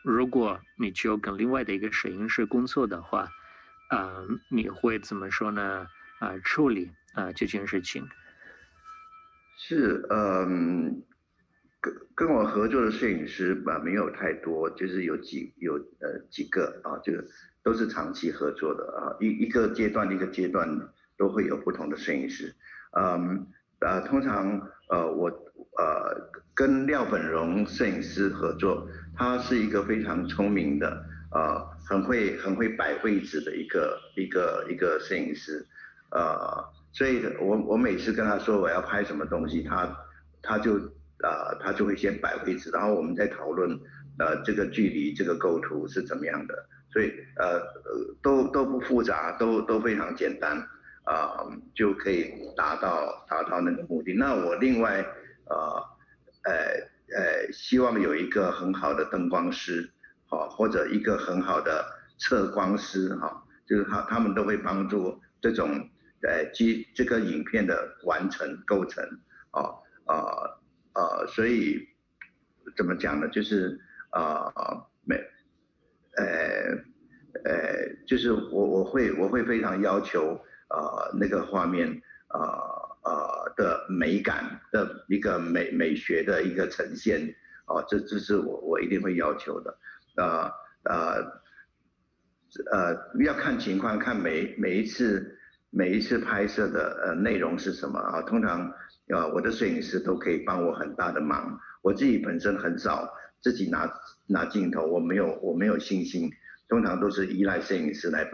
[SPEAKER 4] 如果你就跟另外的一个摄影师工作的话，你会怎么说呢？处理这件事情？
[SPEAKER 5] 是，跟我合作的摄影师没有太多，就是有几个这个都是长期合作的一个阶段都会有不同的摄影师，通常我跟廖本荣摄影师合作，他是一个非常聪明的很会摆位置的一个摄影师，所以我每次跟他说我要拍什么东西，他就会先摆位置，然后我们再讨论这个距离这个构图是怎么样的，所以都不复杂，都非常简单就可以达到那个目的。那我另外希望有一个很好的灯光师或者一个很好的测光师就是他们都会帮助这种这个影片的完成构成所以怎么讲呢？就是就是我会非常要求那个画面的美感的一个美学的一个呈现这是我一定会要求的要看情况，看每一次拍摄的内容是什么通常我的摄影师都可以帮我很大的忙，我自己本身很少自己拿镜头，我没有信心，通常都是依赖摄影师来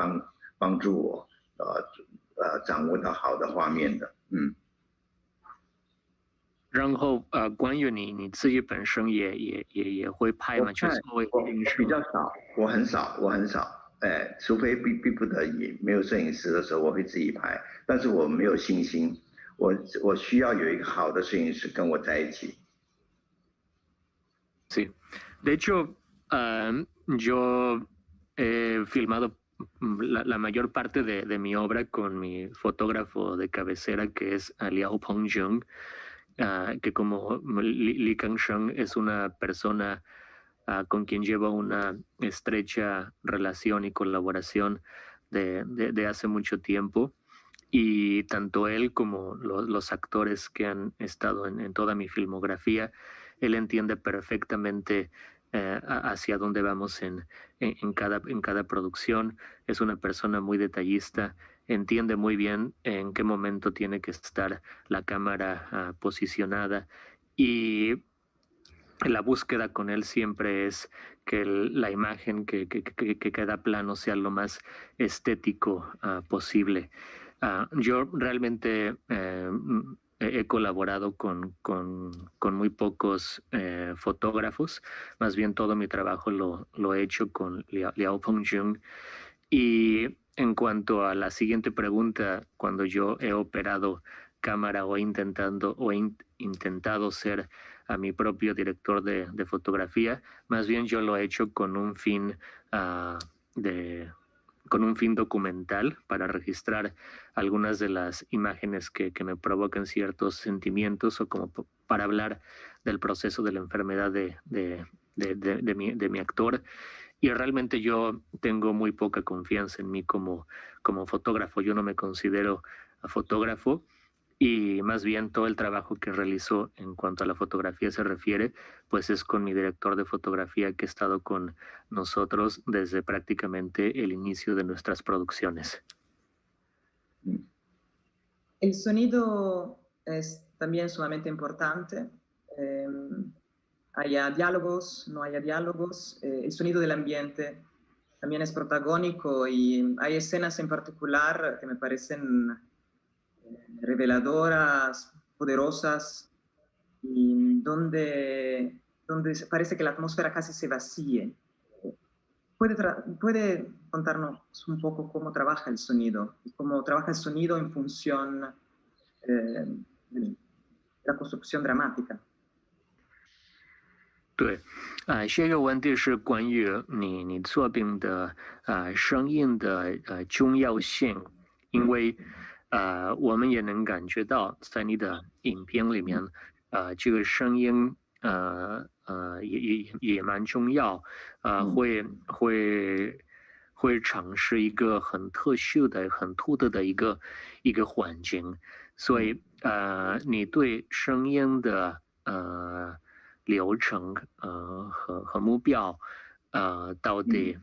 [SPEAKER 5] 帮助我掌握到好的画面的
[SPEAKER 4] 然后关于你自己本身也会拍吗？就是
[SPEAKER 5] 我比较少，我很少除非逼不得已没有摄影师的时候我会自己拍，但是我没有信心，我需要有一个好的摄影师跟我在一起。
[SPEAKER 4] Sí, de hecho, yo he filmado la mayor parte de mi obra con mi fotógrafo de cabecera, que es Liao Pongjung, que como Li Kangsheng es una persona con quien llevo una estrecha relación y colaboración de hace mucho tiempo. Y tanto él como los actores que han estado en toda mi filmografía, él entiende perfectamente hacia dónde vamos en cada producción. Es una persona muy detallista, entiende muy bien en qué momento tiene que estar la cámara posicionada y la búsqueda con él siempre es que la imagen, que cada plano sea lo más estético posible. Yo realmente he colaborado con muy pocos fotógrafos, más bien todo mi trabajo lo he hecho con Liao Pongjung. Y en cuanto a la siguiente pregunta, cuando yo he operado cámara o he intentado ser a mi propio director de fotografía, más bien yo lo he hecho con un fin documental para registrar algunas de las imágenes que me provocan ciertos sentimientos o como para hablar del proceso de la enfermedad de mi actor. Y realmente yo tengo muy poca confianza en mí como fotógrafo. Yo no me considero fotógrafo y más bien todo el trabajo que realizo en cuanto a la fotografía se refiere, pues es con mi director de fotografía que ha estado con nosotros desde prácticamente el inicio de nuestras producciones.
[SPEAKER 3] El sonido es también sumamente importante. Haya diálogos, no haya diálogos, el sonido del ambiente también es protagónico y hay escenas en particular que me parecen reveladoras, poderosas, y donde parece que la atmósfera casi se vacíe. ¿Puede contarnos un poco cómo trabaja el sonido? ¿Cómo trabaja el sonido en función la construcción dramática。
[SPEAKER 4] 对，下一个问题是关于你作品的声音的重要性，因为我们也能感觉到在你的影片里面，这个声音也蛮重要，会尝试一个很特殊的、很独特的一个环境，所以你对声音的流程和目标到底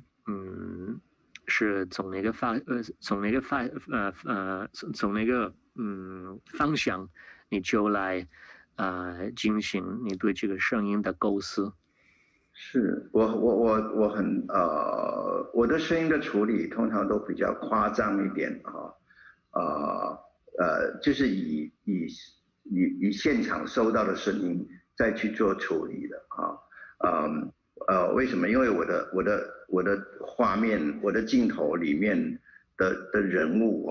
[SPEAKER 4] 是从哪个方向你就来进行你对这个声音的构思？
[SPEAKER 5] 是我很我的声音的处理通常都比较夸张一点就是以现场收到的声音再去做处理的为什么？因为我的画面、我的镜头里面的人物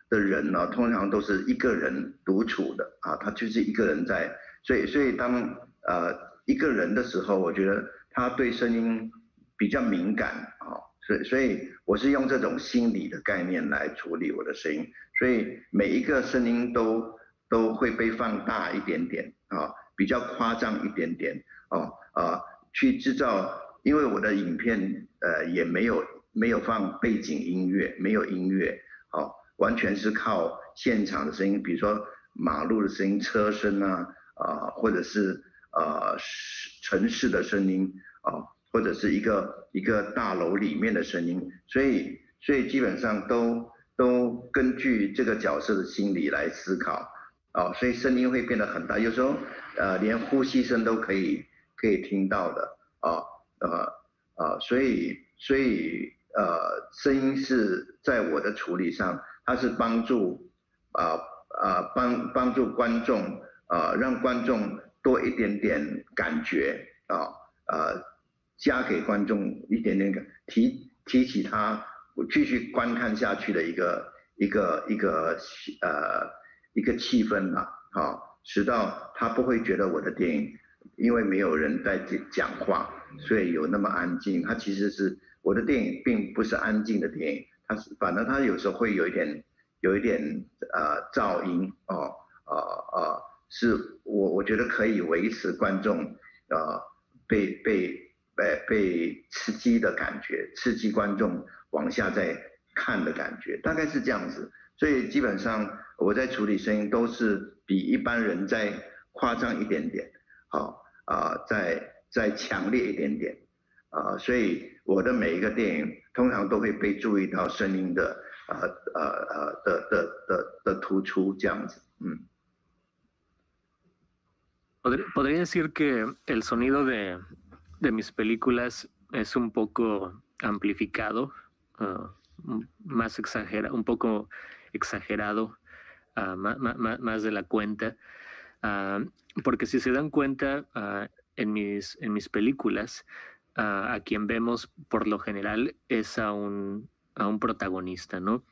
[SPEAKER 5] 的人呢，通常都是一个人独处的他就是一个人在，所以当一个人的时候，我觉得他对声音比较敏感所以我是用这种心理的概念来处理我的声音，所以每一个声音都会被放大一点点比较夸张一点点去制造，因为我的影片也没有放背景音乐，没有音乐完全是靠现场的声音，比如说马路的声音、车声或者是城市的声音或者是一个大楼里面的声音，所以基本上都根据这个角色的心理来思考所以声音会变得很大，有时候连呼吸声都可以听到的所以声音是在我的处理上，它是帮助观众让观众多一点点感觉加给观众一点点提起他继续观看下去的一个气氛使到他不会觉得我的电影因为没有人在讲话，所以有那么安静。它其实是我的电影并不是安静的电影，反正它有时候会有一点噪音是我觉得可以维持观众被刺激的感觉，刺激观众往下再看的感觉，大概是这样子。所以基本上我在处理声音都是比一般人再夸张一点点再强烈一点点所以我的每一个电影通常都会被注意到声音的突出这样子
[SPEAKER 4] Podría decir que el sonido de mis películas es un poco amplificado, más un poco exagerado, más de la cuenta, porque si se dan cuenta, en mis películas, a quien vemos por lo general es a un protagonista, ¿no?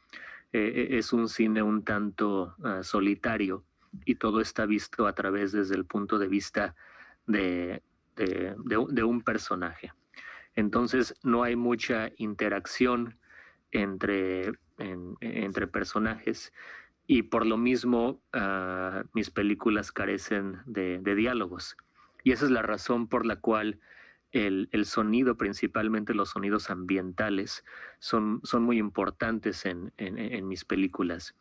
[SPEAKER 4] Es un cine un tanto solitario y todo está visto a través desde el punto de vista de un personaje. Entonces no hay mucha interacción entre personajes y por lo mismo mis películas carecen de diálogos. Y esa es la razón por la cual el sonido, principalmente los sonidos ambientales, son muy importantes en mis películas.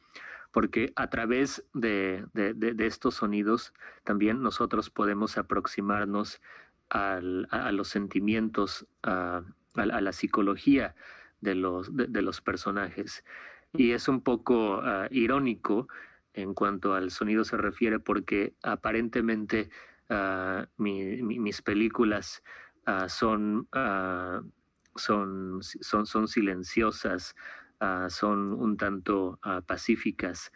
[SPEAKER 4] Porque a través de estos sonidos también nosotros podemos aproximarnos a los sentimientos, a la psicología de los personajes. Y es un poco irónico en cuanto al sonido se refiere, porque aparentemente mis películas son silenciosas, son un tanto pacíficas,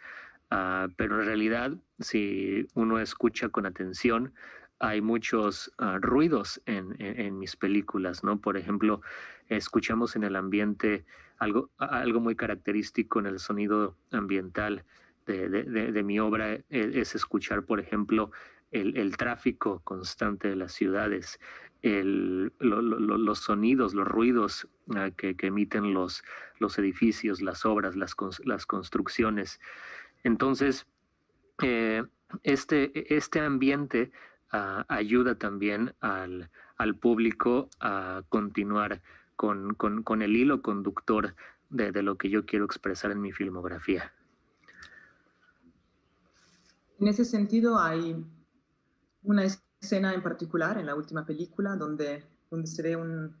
[SPEAKER 4] pero en realidad si uno escucha con atención hay muchos ruidos en mis películas, ¿no? Por ejemplo, escuchamos en el ambiente algo muy característico en el sonido ambiental de mi obra es escuchar, por ejemplo, el tráfico constante de las ciudades, los sonidos, los ruidos que emiten los edificios, las obras, las construcciones. Entonces, este ambiente ayuda también al público a continuar con el hilo conductor de lo que yo quiero expresar en mi filmografía.
[SPEAKER 3] En ese sentido, hay una escena en particular en la última película donde se ve un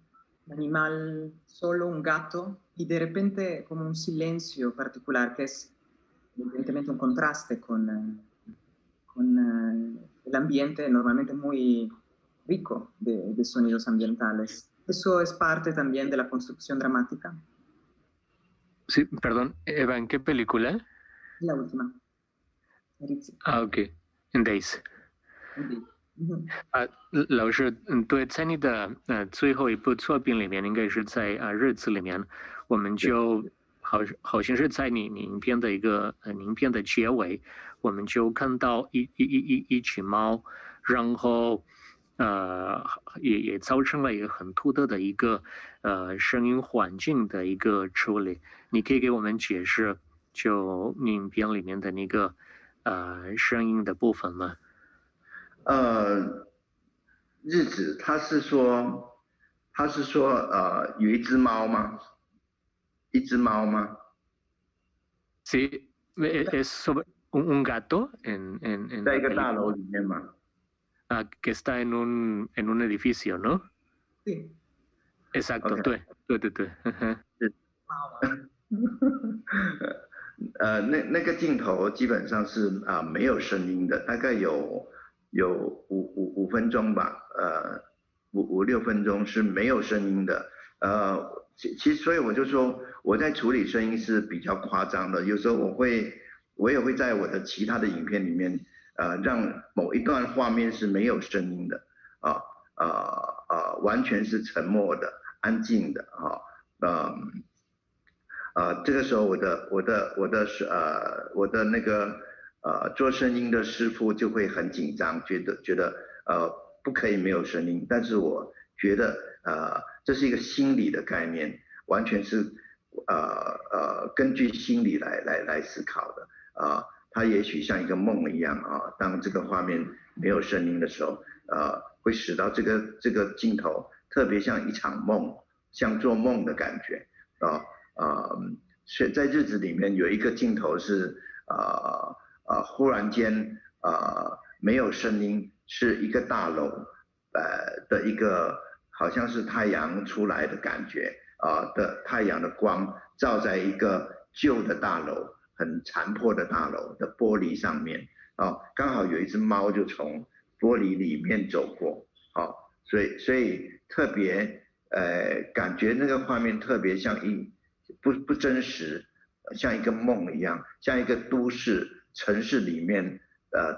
[SPEAKER 3] animal solo, un gato, y de repente como un silencio particular que es evidentemente un contraste con el ambiente normalmente muy rico de sonidos ambientales. Eso es parte también de la construcción dramática.
[SPEAKER 4] Sí, perdón, Eva, ¿en qué película?
[SPEAKER 3] La última.
[SPEAKER 4] OK， in days。老师，对，在你的最后一部作品里面，应该是在日子里面，我们就好像是在你影片的影片的结尾，我们就看到一群猫，然后也造成了一个很独特的一个声音环境的一个处理。你可以给我们解释就你影片里面的那个声音的部分吗？
[SPEAKER 5] 日子他是说有一只猫吗？一只猫吗？
[SPEAKER 4] Sí, es sobre un gato en
[SPEAKER 5] 在一个大楼里面吗？
[SPEAKER 4] que está en un edificio, ¿no?
[SPEAKER 3] Sí.
[SPEAKER 4] Exacto,
[SPEAKER 5] Okay.
[SPEAKER 4] 对。
[SPEAKER 5] 那个镜头基本上是没有声音的，大概有五分钟吧，5、6分钟是没有声音的。其实所以我就说我在处理声音是比较夸张的，有时候我也会在我的其他的影片里面让某一段画面是没有声音的完全是沉默的、安静的这个时候我的那个做声音的师傅就会很紧张，觉得不可以没有声音，但是我觉得这是一个心理的概念，完全是根据心理来思考的它也许像一个梦一样当这个画面没有声音的时候会使到这个镜头特别像一场梦，像做梦的感觉所以在日子里面有一个镜头是忽然间没有声音，是一个大楼的一个好像是太阳出来的感觉的太阳的光照在一个旧的大楼，很残破的大楼的玻璃上面刚好有一只猫就从玻璃里面走过所以特别感觉那个画面特别像不真实，像一个梦一样，像一个都市城市里面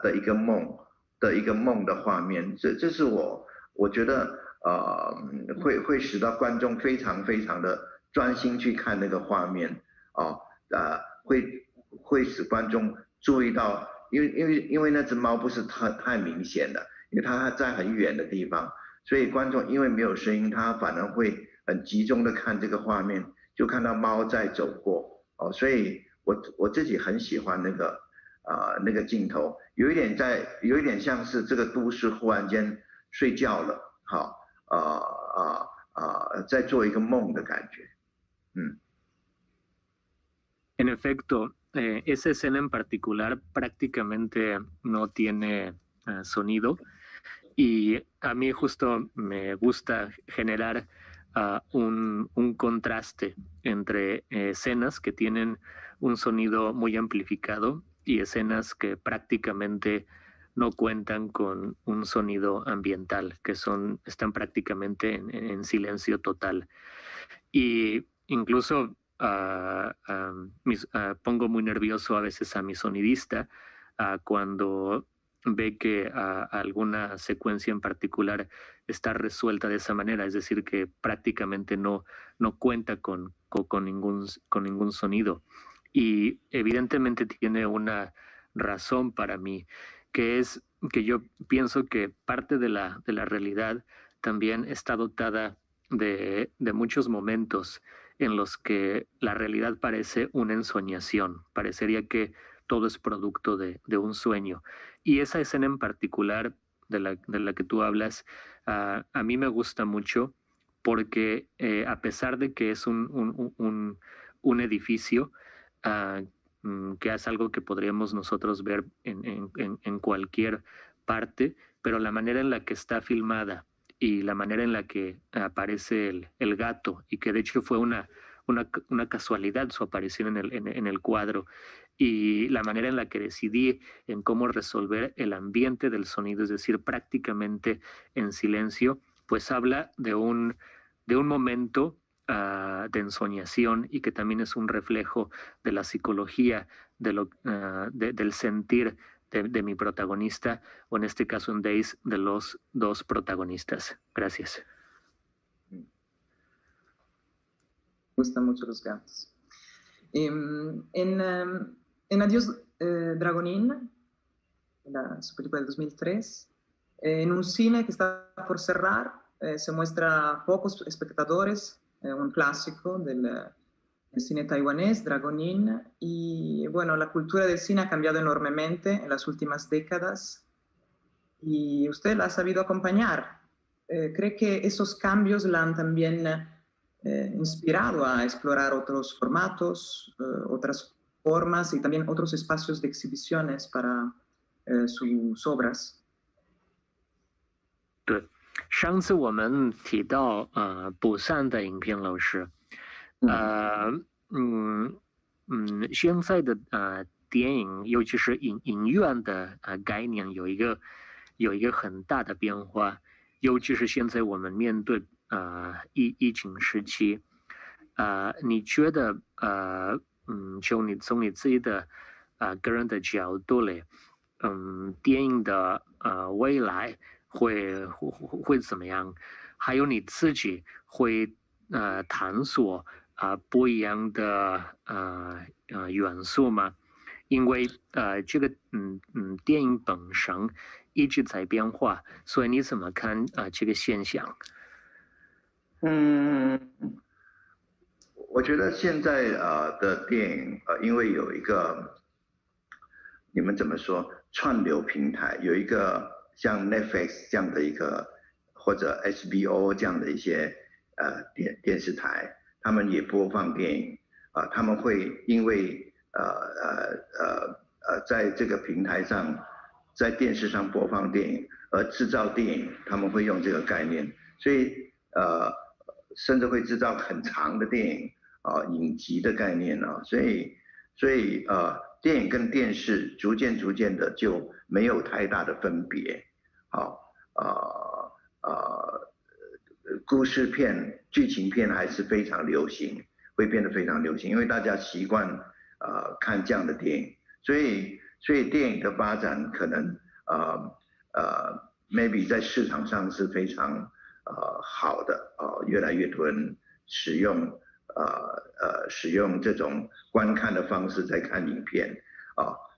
[SPEAKER 5] 的一个梦的画面，这是我觉得会使到观众非常非常的专心去看那个画面会使观众注意到，因为那只猫不是太明显的，因为它在很远的地方，所以观众因为没有声音，他反而会很集中的看这个画面，就看到猫在走过所以我自己很喜欢那个镜头，有一点像是这个都市忽然间睡觉了在做一个梦的感觉
[SPEAKER 4] En efecto, esa escena en particular prácticamente no tiene sonido y a mí justo me gusta generar un contraste entre escenas que tienen un sonido muy amplificado y escenas que prácticamente no cuentan con un sonido ambiental, que están prácticamente en silencio total. Y incluso pongo muy nervioso a veces a mi sonidista cuando ve que alguna secuencia en particular está resuelta de esa manera, es decir, que prácticamente no cuenta con ningún sonido. y evidentemente tiene una razón para mí, que es que yo pienso que parte de la realidad también está dotada de muchos momentos en los que la realidad parece una ensoñación, parecería que todo es producto de un sueño. Y esa escena en particular de la que tú hablas, a mí me gusta mucho porque a pesar de que es un edificio, que es algo que podríamos nosotros ver en cualquier parte, pero la manera en la que está filmada y la manera en la que aparece el gato, y que de hecho fue una casualidad su aparición en el cuadro, y la manera en la que decidí en cómo resolver el ambiente del sonido, es decir, prácticamente en silencio, pues habla de un momento de ensoñación, y que también es un reflejo de la psicología, del sentir de mi protagonista, o en este caso en Days, de los dos protagonistas. Gracias.
[SPEAKER 3] Me gustan mucho los gatos. En Adiós Dragonín, su película del 2003, en un cine que está por cerrar, se muestra a pocos espectadores, un clásico del cine taiwanés, Dragonín, y bueno, la cultura del cine ha cambiado enormemente en las últimas décadas y usted la ha sabido acompañar. ¿Cree que esos cambios la han también inspirado a explorar otros formatos, otras formas y también otros espacios de exhibiciones para sus obras?
[SPEAKER 4] 对，上次我们提到补上的影片老师，现在的电影，尤其是影院的概念有一个很大的变化，尤其是现在我们面对疫情时期，你觉得从你自己的个人的角度嘞，电影的未来会怎么样？还有你自己会探索不一样的元素吗？因为这个电影本身一直在变化，所以你怎么看这个现象？
[SPEAKER 5] 我觉得现在的电影因为有一个你们怎么说串流平台，有一个像 Netflix 这样的一个或者 HBO 这样的一些电视台，他们也播放电影他们会因为在这个平台上，在电视上播放电影而制造电影，他们会用这个概念，所以甚至会制造很长的电影影集的概念所以电影跟电视逐渐的就没有太大的分别故事片、剧情片还是非常流行，会变得非常流行，因为大家习惯看这样的电影，所以电影的发展可能maybe 在市场上是非常好的越来越多人使用这种观看的方式在看影片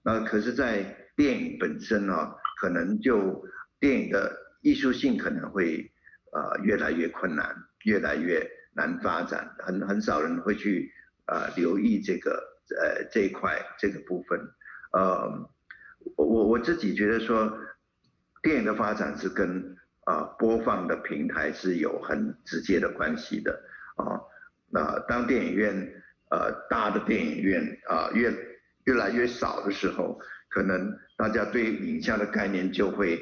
[SPEAKER 5] 那可是在电影本身可能就电影的艺术性可能会越来越困难，越来越难发展，很少人会去留意这一块这个部分我自己觉得说电影的发展是跟播放的平台是有很直接的关系的当电影院大的电影院越来越少的时候，可能大家对影像的概念就会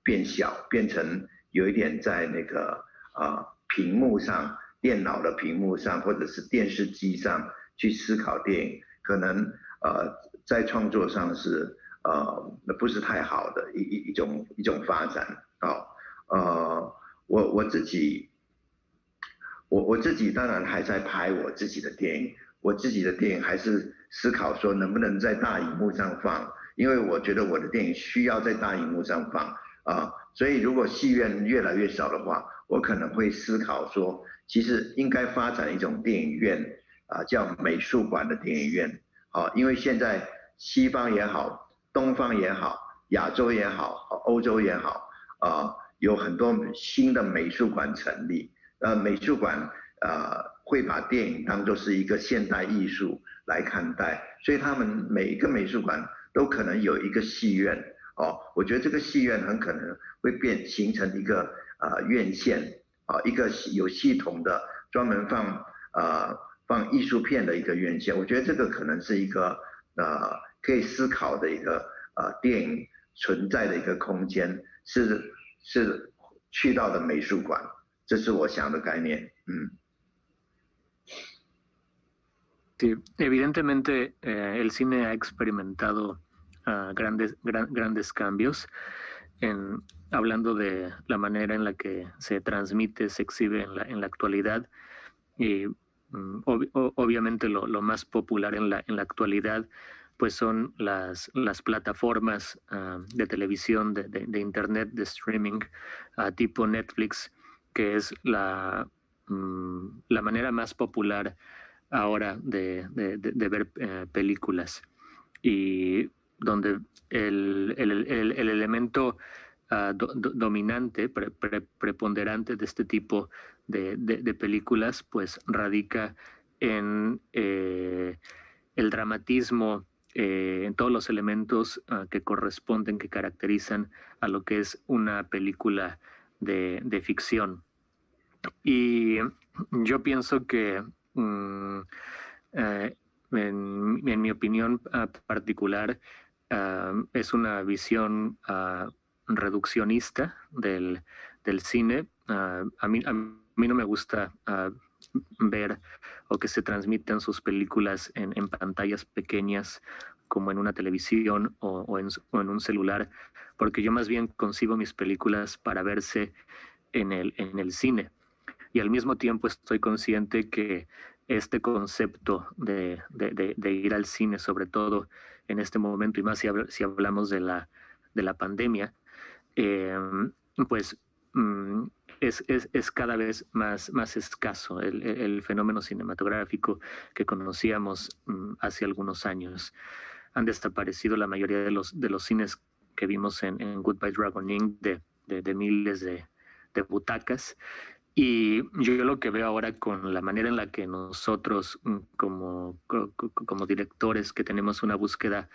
[SPEAKER 5] 变小，变成有一点在那个屏幕上，电脑的屏幕上或者是电视机上去思考电影，可能在创作上是不是太好的一种发展我自己当然还在拍我自己的电影，我自己的电影还是思考说能不能在大荧幕上放，因为我觉得我的电影需要在大荧幕上放所以如果戏院越来越少的话，我可能会思考说其实应该发展一种电影院叫美术馆的电影院。因为现在西方也好，东方也好，亚洲也好，欧洲也好，有很多新的美术馆成立。美术馆会把电影当作是一个现代艺术来看待，所以他们每一个美术馆都可能有一个戏院。我觉得这个戏院很可能会形成一个院线，一个有系统的专门放艺术片的一个院线。我觉得这个可能是一个可以思考的一个电影存在的一个空间，是去到的美术馆，这是我想的概念。
[SPEAKER 4] Sí, evidentemente el cine ha experimentado grandes cambios hablando de la manera en la que se transmite, se exhibe en la actualidad. Y obviamente lo más popular en la actualidad pues son las plataformas de televisión, de internet, de streaming, tipo Netflix, que es la manera más popular ahora de ver películas, y donde el elemento dominante, preponderante de este tipo de películas, pues radica en el dramatismo, en todos los elementos que corresponden, que caracterizan a lo que es una película de ficción. Y yo pienso que en mi opinión particular es una visión reduccionista del cine. A mí no me gusta ver o que se transmitan sus películas en pantallas pequeñas como en una televisión o en un celular, porque yo más bien concibo mis películas para verse en el cine. Y al mismo tiempo estoy consciente que este concepto de ir al cine, sobre todo en este momento, y más si hablamos de la pandemia, pues es cada vez más escaso el fenómeno cinematográfico que conocíamos hace algunos años. Han desaparecido la mayoría de los cines que vimos en Goodbye Dragon Inn de miles de butacas. Y yo lo que veo ahora con la manera en la que nosotros como directores que tenemos una búsqueda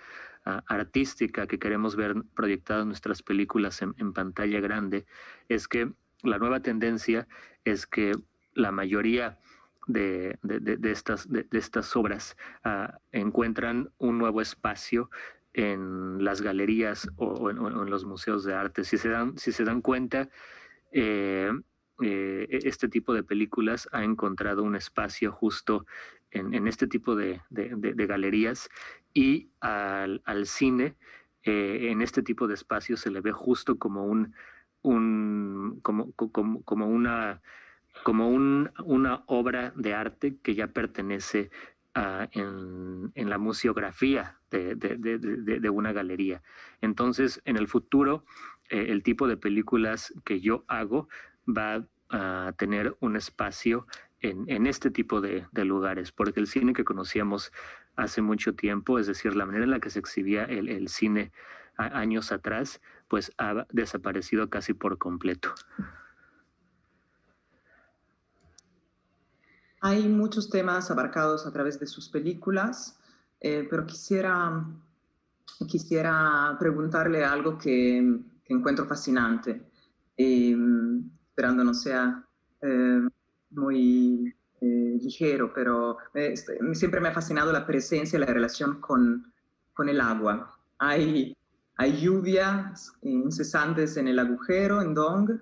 [SPEAKER 4] artística, que queremos ver proyectadas nuestras películas en pantalla grande, es que la nueva tendencia es que la mayoría de estas obras encuentran un nuevo espacio en las galerías o en los museos de arte. Si se dan cuenta, este tipo de películas ha encontrado un espacio justo en este tipo de galerías, y al cine en este tipo de espacios se le ve justo como una obra de arte que ya pertenece en la museografía de una galería. Entonces, en el futuro, el tipo de películas que yo hago va a tener un espacio en este tipo de lugares, porque el cine que conocíamos hace mucho tiempo, es decir, la manera en la que se exhibía el cine años atrás, pues ha desaparecido casi por completo.
[SPEAKER 3] Hay muchos temas abarcados a través de sus películas, pero quisiera preguntarle algo que encuentro fascinante. Esperando no sea muy ligero, pero siempre me ha fascinado la presencia y la relación con el agua. Hay lluvias incesantes en el agujero, en Dong,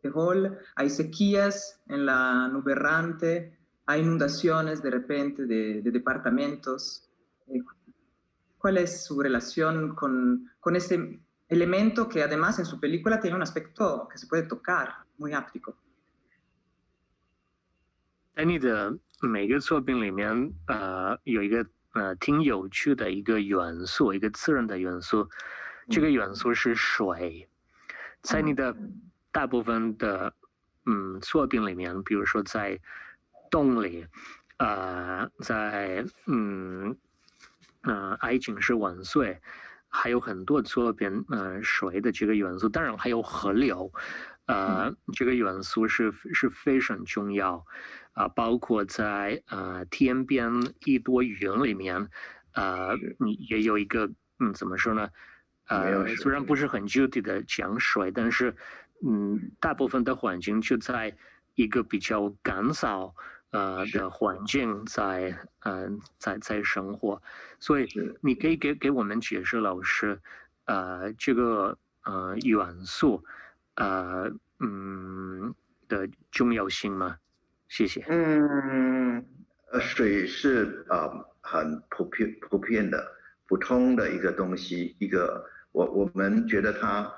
[SPEAKER 3] Tehol, hay sequías en la nube errante, hay inundaciones de repente de departamentos. ¿Cuál es su relación con ese elemento que además en su película tiene un aspecto que se puede tocar, muy áptico?
[SPEAKER 4] 在你的每个作品里面，有一个挺有趣的一个元素，一个自然的元素，这个元素是水。在你的大部分的作品里面，比如说在洞里，在爱情是万岁，还有很多作品水的这个元素，当然还有河流，这个元素是非常重要，包括在天边一朵云里面，也有一个怎么说呢？虽然不是很具体的讲水，但是大部分的环境就在一个比较干燥的环境在生活，所以你可以给我们解释，老师，这个元素的重要性吗？谢谢。
[SPEAKER 5] 水是很普遍的、普通的一个东西，一个我们觉得它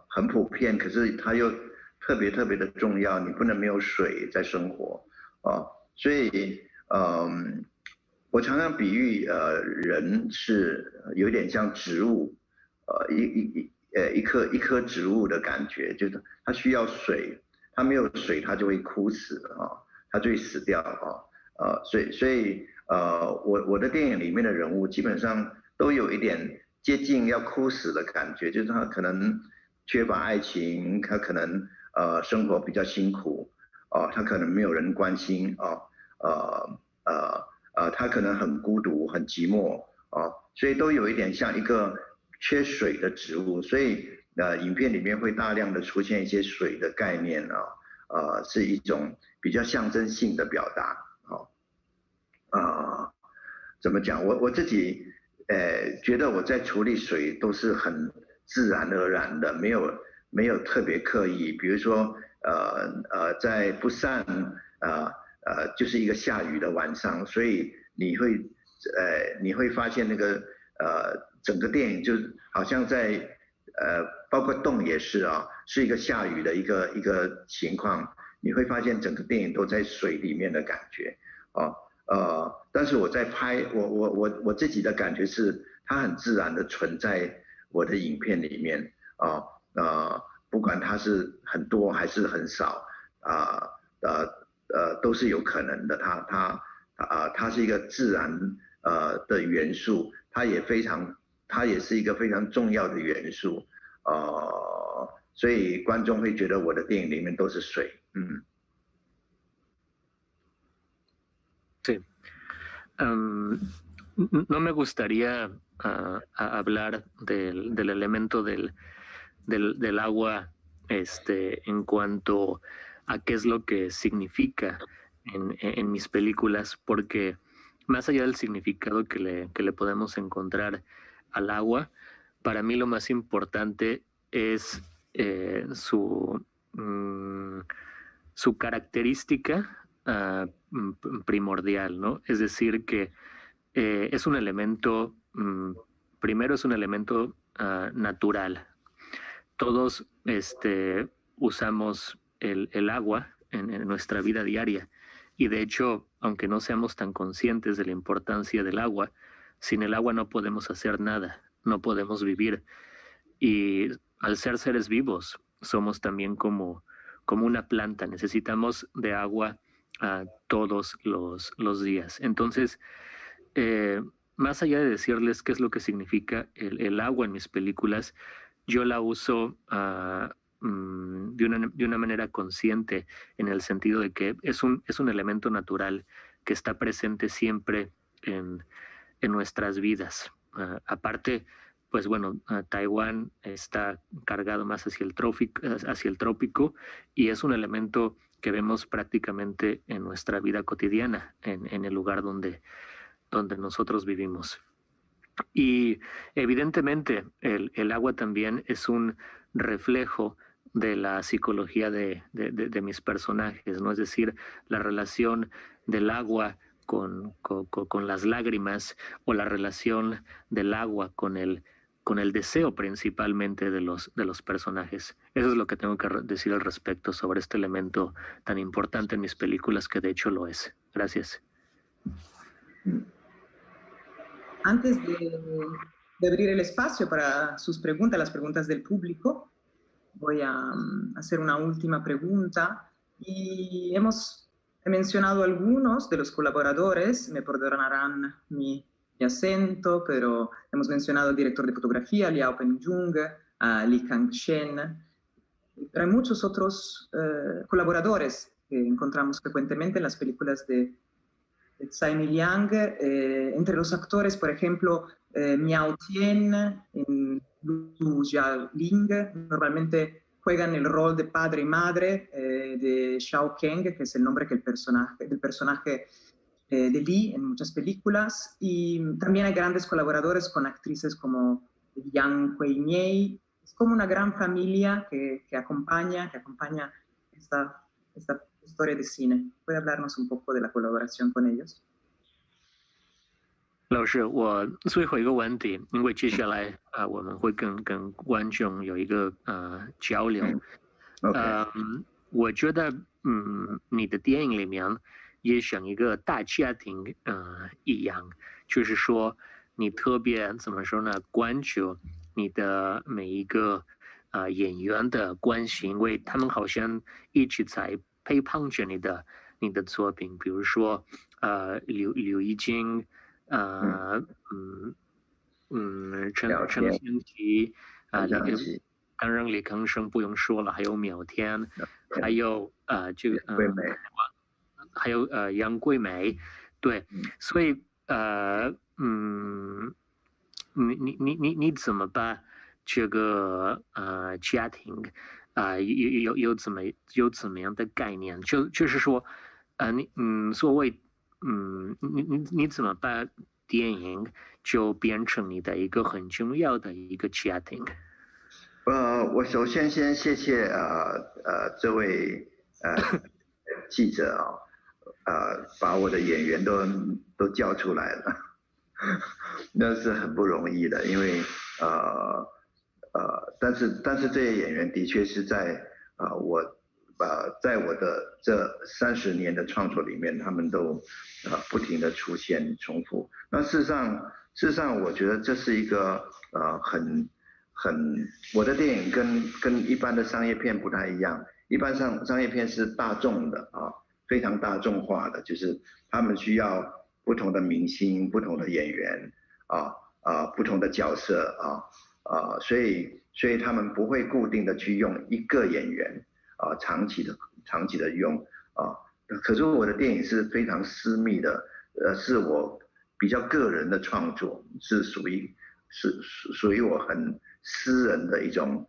[SPEAKER 5] 很普遍，可是它又特别的重要，你不能没有水在生活所以我常常比喻人是有点像植物，一棵植物的感觉，就是它需要水，它没有水它就会枯死它就会死掉所以我的电影里面的人物基本上都有一点接近要枯死的感觉，就是他可能缺乏爱情，他可能生活比较辛苦他可能没有人关心他可能很孤独很寂寞所以都有一点像一个缺水的植物，所以影片里面会大量的出现一些水的概念是一种比较象征性的表达怎么讲？我自己觉得我在处理水都是很自然而然的，没有特别刻意。比如说在布善就是一个下雨的晚上，所以你会发现那个整个电影就好像在包括洞也是是一个下雨的一个情况，你会发现整个电影都在水里面的感觉但是我在拍我自己的感觉是它很自然的存在我的影片里面不管它是很多还是很少都是有可能的，它是一个自然的元素，它也是一个非常重要的元素所以观众会觉得我的电影里面都是水
[SPEAKER 4] Sí. No me gustaría hablar del elemento del agua en cuanto a qué es lo que significa en mis películas, porque más allá del significado que le podemos encontrar al agua, para mí lo más importante es su característica primordial, ¿no? Es decir, que es un elemento, primero es un elemento natural. Todos usamos el agua en nuestra vida diaria y de hecho, aunque no seamos tan conscientes de la importancia del agua, sin el agua no podemos hacer nada, no podemos vivir y al ser seres vivos somos también como una planta, necesitamos de agua todos los días. Entonces, más allá de decirles qué es lo que significa el agua en mis películas, yo la uso de una manera consciente en el sentido de que es un elemento natural que está presente siempre en nuestras vidas. Aparte, pues bueno, Taiwán está cargado más hacia el trópico y es un elemento que vemos prácticamente en nuestra vida cotidiana, en el lugar donde nosotros vivimos. Y evidentemente el agua también es un reflejo de la psicología de mis personajes, ¿no? Es decir, la relación del agua con las lágrimas o la relación del agua con el deseo principalmente de los personajes. Eso es lo que tengo que decir al respecto sobre este elemento tan importante en mis películas, que de hecho lo es. Gracias.
[SPEAKER 3] Antes de abrir el espacio para sus preguntas, las preguntas del público, voy a hacer una última pregunta. Y hemos He mencionado algunos de los colaboradores, me perdonarán mi acento, pero hemos mencionado al director de fotografía, Liao Penjung, a Li Kangchen, pero hay muchos otros colaboradores que encontramos frecuentemente en las películas de Tsai Ming-liang. Entre los actores, por ejemplo, Miao Tien, Lu Jialing, normalmente juegan el rol de padre y madre de Xiao Keng, que es el nombre que del personaje de Li en muchas películas. Y también hay grandes colaboradores con actrices como Yang Kuei-miei. Es como una gran familia que acompaña esta historia de cine. ¿Puede hablarnos un poco de la colaboración con ellos?
[SPEAKER 4] 老师，我最后一个问题，因为接下来我们会跟观众有一个交流。我觉得你的电影里面也像一个大家庭一样，就是说你特别怎么说呢？关注你的每一个演员的关系，因为他们好像一直在陪伴着你的作品，比如说刘奕君。陈天琪当然李康生不用说了，还有苗天，还有还有杨贵美，对，所以你怎么把这个家庭有怎么样的概念？就是说所谓你怎么把电影就变成你的一个很重要的一个家庭？
[SPEAKER 5] 我首先谢谢这位记者把我的演员都叫出来了，那是很不容易的，因为但是这些演员的确是在在我的这30年的创作里面，他们都不停的出现重复。那事实上，我觉得这是一个我的电影跟一般的商业片不太一样。一般商业片是大众的非常大众化的，就是他们需要不同的明星、不同的演员不同的角色所以他们不会固定的去用一个演员。长期的用可是我的电影是非常私密的，是我比较个人的创作，是属于我很私人的一种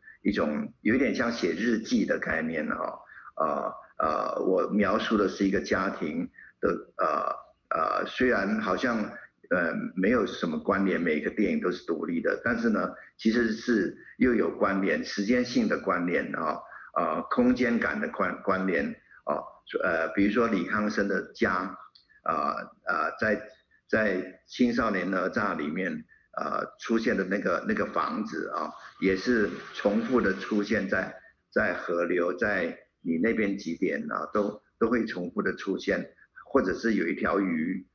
[SPEAKER 5] 有点像写日记的概念我描述的是一个家庭的虽然好像没有什么关联，每个电影都是独立的，但是呢，其实是又有关联，时间性的关联空间感的关联比如说李康生的家在青少年哪吒里面出现的那个房子也是重复的出现在河流，在你那边几点都会重复的出现，或者是有一条鱼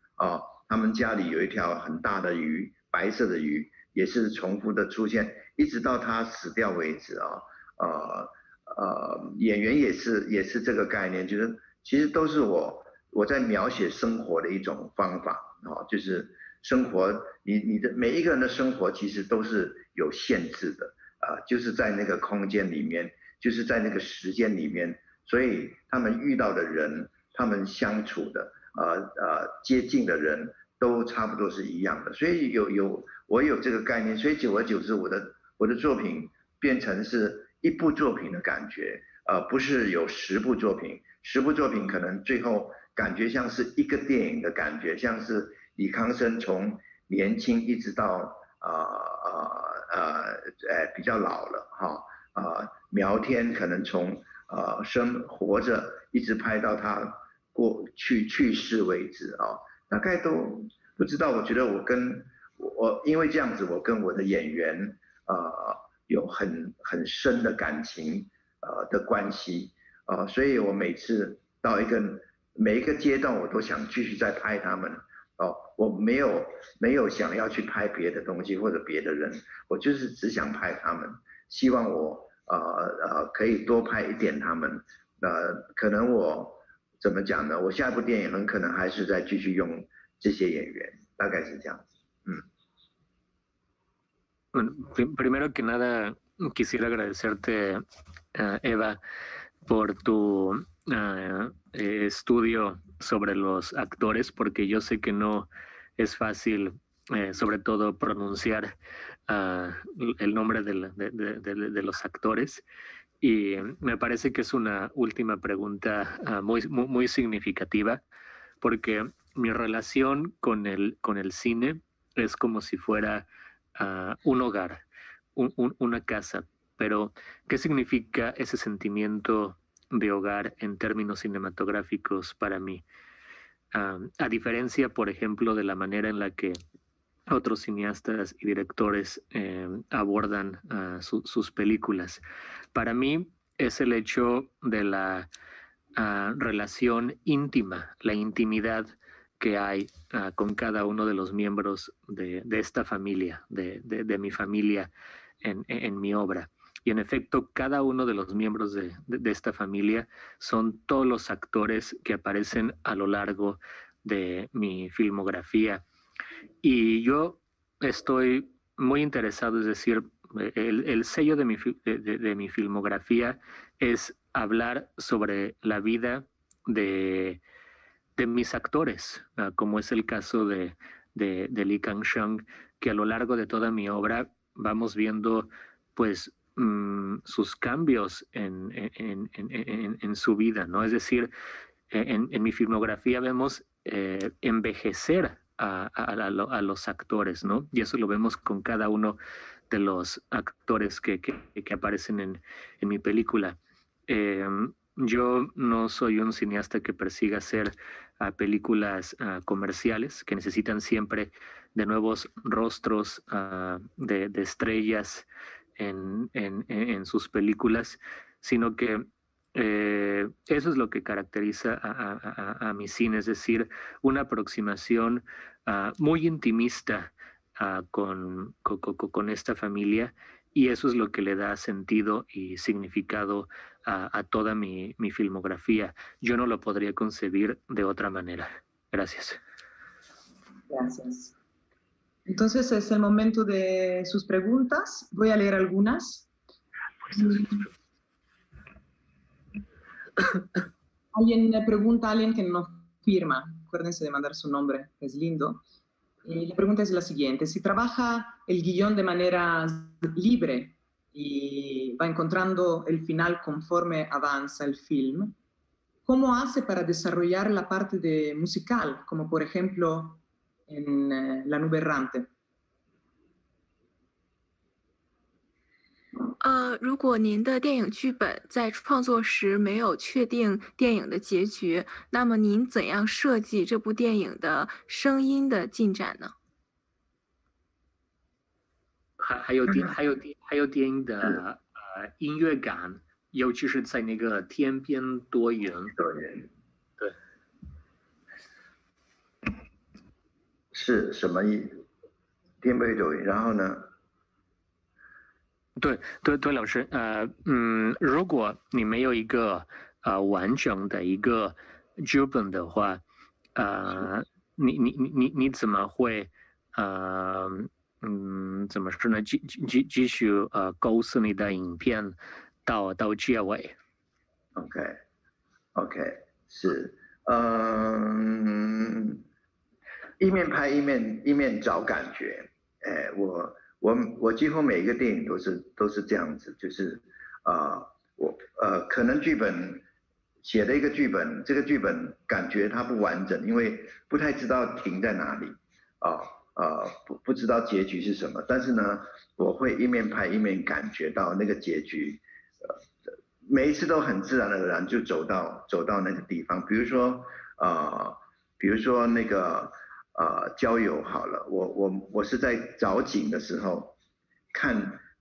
[SPEAKER 5] 他们家里有一条很大的鱼，白色的鱼也是重复的出现，一直到他死掉为止演员也是这个概念，就是其实都是我在描写生活的一种方法就是生活你的每一个人的生活其实都是有限制的就是在那个空间里面，就是在那个时间里面，所以他们遇到的人，他们相处的接近的人都差不多是一样的，所以我有这个概念，所以久而久之我的作品变成是一部作品的感觉不是有10部作品，10部作品可能最后感觉像是一个电影的感觉，像是李康生从年轻一直到比较老了苗天可能从活着一直拍到他去世为止大概都不知道。我觉得我因为这样子，我跟我的演员有很深的感情的关系所以我每次到每一个阶段，我都想继续再拍他们我没有想要去拍别的东西或者别的人，我就是只想拍他们，希望我可以多拍一点他们可能我怎么讲呢？我下一部电影很可能还是再继续用这些演员，大概是这样子。
[SPEAKER 4] Bueno, primero que nada, quisiera agradecerte, Eva, por tu estudio sobre los actores, porque yo sé que no es fácil, sobre todo, pronunciar el nombre de los actores. Y me parece que es una última pregunta muy significativa, porque mi relación con el cine es como si fuera un hogar, una casa. Pero, ¿qué significa ese sentimiento de hogar en términos cinematográficos para mí? A diferencia, por ejemplo, de la manera en la que otros cineastas y directores abordan sus películas. Para mí es el hecho de la relación íntima, la intimidad que hay con cada uno de los miembros de esta familia, de mi familia en mi obra. Y en efecto, cada uno de los miembros de esta familia son todos los actores que aparecen a lo largo de mi filmografía. Y yo estoy muy interesado, es decir, el sello de mi filmografía es hablar sobre la vida de mis actores, como es el caso de Lee Kang-sheng, que a lo largo de toda mi obra vamos viendo pues sus cambios en su vida, ¿no? Es decir, en mi filmografía vemos envejecer a los actores, ¿no? Y eso lo vemos con cada uno de los actores que aparecen en mi película. Yo no soy un cineasta que persiga hacer películas comerciales que necesitan siempre de nuevos rostros, de estrellas en sus películas, sino que eso es lo que caracteriza a mi cine, es decir, una aproximación muy intimista con esta familia, y eso es lo que le da sentido y significado a toda mi filmografía. Yo no lo podría concebir de otra manera. Gracias.
[SPEAKER 3] Gracias. Entonces es el momento de sus preguntas. Voy a leer algunas. Alguien pregunta a alguien que no firma. Acuérdense de mandar su nombre, es lindo. Y la pregunta es la siguiente. Si trabaja el guión de manera libre y va encontrando el final conforme avanza el film, ¿cómo hace para desarrollar la parte de musical, como por ejemplo en La Nube Errante?
[SPEAKER 1] 如果您的电影剧本在创作时没有确定电影的结局，那么您怎样设计这部电影的声音的进展呢？
[SPEAKER 4] 还有电影的音乐感，尤其是在那个天边多云。对。
[SPEAKER 5] 是什么意思？天边多云，然后呢？
[SPEAKER 4] 对，老师，如果你没有一个完整的一个剧本的话，你怎么会怎么说呢？继续构思你的影片到结尾。
[SPEAKER 5] OK， 是，一面拍一面找感觉，我几乎每一个电影都是这样子，就是可能剧本写了一个剧本，这个剧本感觉它不完整，因为不太知道停在哪里不知道结局是什么，但是呢，我会一面拍一面感觉到那个结局，每一次都很自然而然就走到那个地方，比如说那个郊游好了，我是在找景的时候，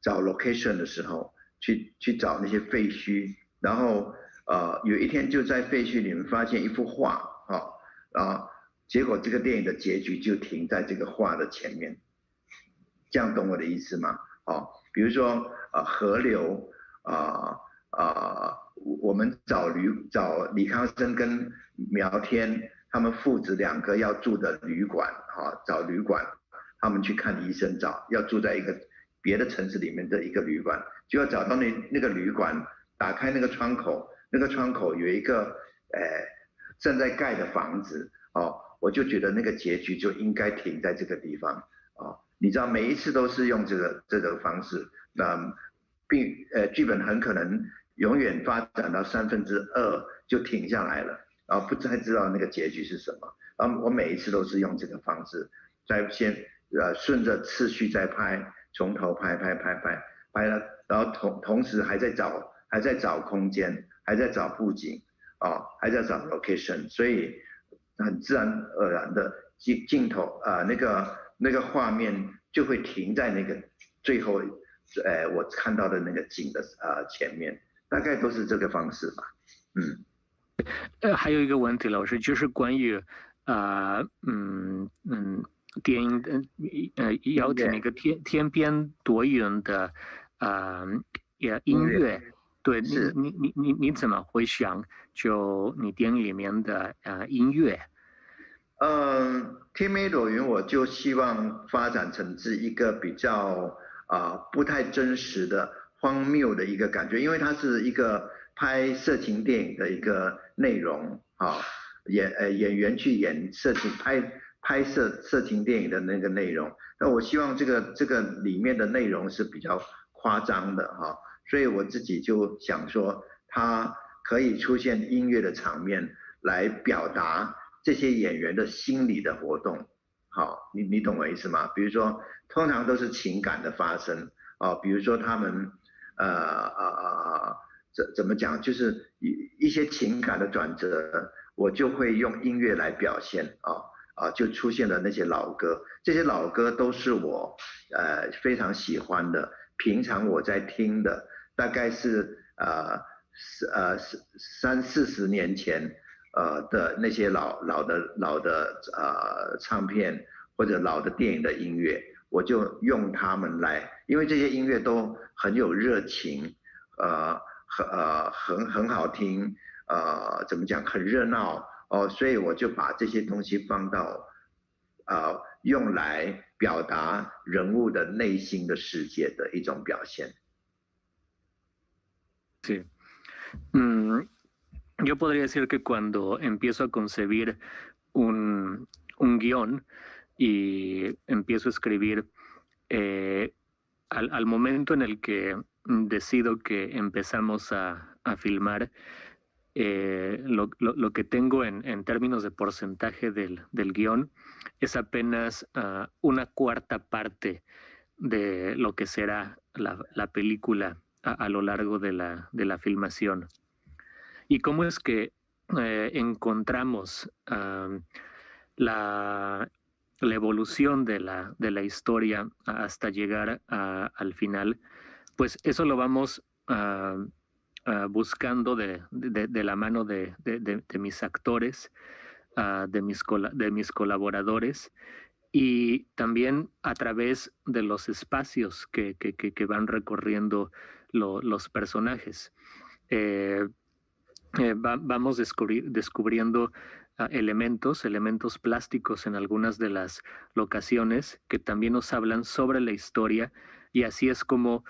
[SPEAKER 5] 找 location 的时候，去找那些废墟，然后有一天就在废墟里面发现一幅画结果这个电影的结局就停在这个画的前面，这样懂我的意思吗？比如说河流我们找李康生跟苗天他们父子2个要住的旅馆，找旅馆，他们去看医生，要住在一个别的城市里面的一个旅馆，就要找到那个旅馆，打开那个窗口，那个窗口有一个正在盖的房子，我就觉得那个结局就应该停在这个地方，你知道每一次都是用这个方式，剧本很可能永远发展到2/3就停下来了，然后不太知道那个结局是什么。我每一次都是用这个方式，先顺着次序再拍，从头拍了，然后同时还在找空间，还在找布景，还在找 location， 所以很自然而然的镜头那个画面就会停在那个最后我看到的那个景的前面，大概都是这个方式吧。
[SPEAKER 4] 还有一个问题，老师，就是关于电影邀请那个天边多云的音乐，对，你怎么会想就你电影里面的音乐？
[SPEAKER 5] 天边多云我就希望发展成是一个比较不太真实的荒谬的一个感觉，因为它是一个拍色情电影的一个内容，演员去演拍摄色情电影的那个内容，那我希望这个里面的内容是比较夸张的所以我自己就想说它可以出现音乐的场面来表达这些演员的心理的活动。你懂我意思吗？比如说通常都是情感的发生，比如说他们怎么讲，就是一些情感的转折，我就会用音乐来表现，就出现了那些老歌，这些老歌都是我非常喜欢的，平常我在听的，大概是30-40年前的那些老的唱片或者老的电影的音乐，我就用它们来，因为这些音乐都很有热情，很好听，怎么讲，很热闹所以我就把这些东西放到用来表达人物的内心的世界的一种表现。
[SPEAKER 4] Sí. Yo podría decir que cuando empiezo a concebir un guión y empiezo a escribir, al momento en el que decido que empezamos a filmar, lo que tengo en términos de porcentaje del guión es apenas una cuarta parte de lo que será la película a lo largo de la filmación. ¿Y cómo es que encontramos la evolución de la historia hasta llegar al final? Pues eso lo vamos buscando de la mano de mis actores, de mis colaboradores, y también a través de los espacios que van recorriendo los personajes. Vamos descubriendo elementos plásticos en algunas de las locaciones que también nos hablan sobre la historia, y así es como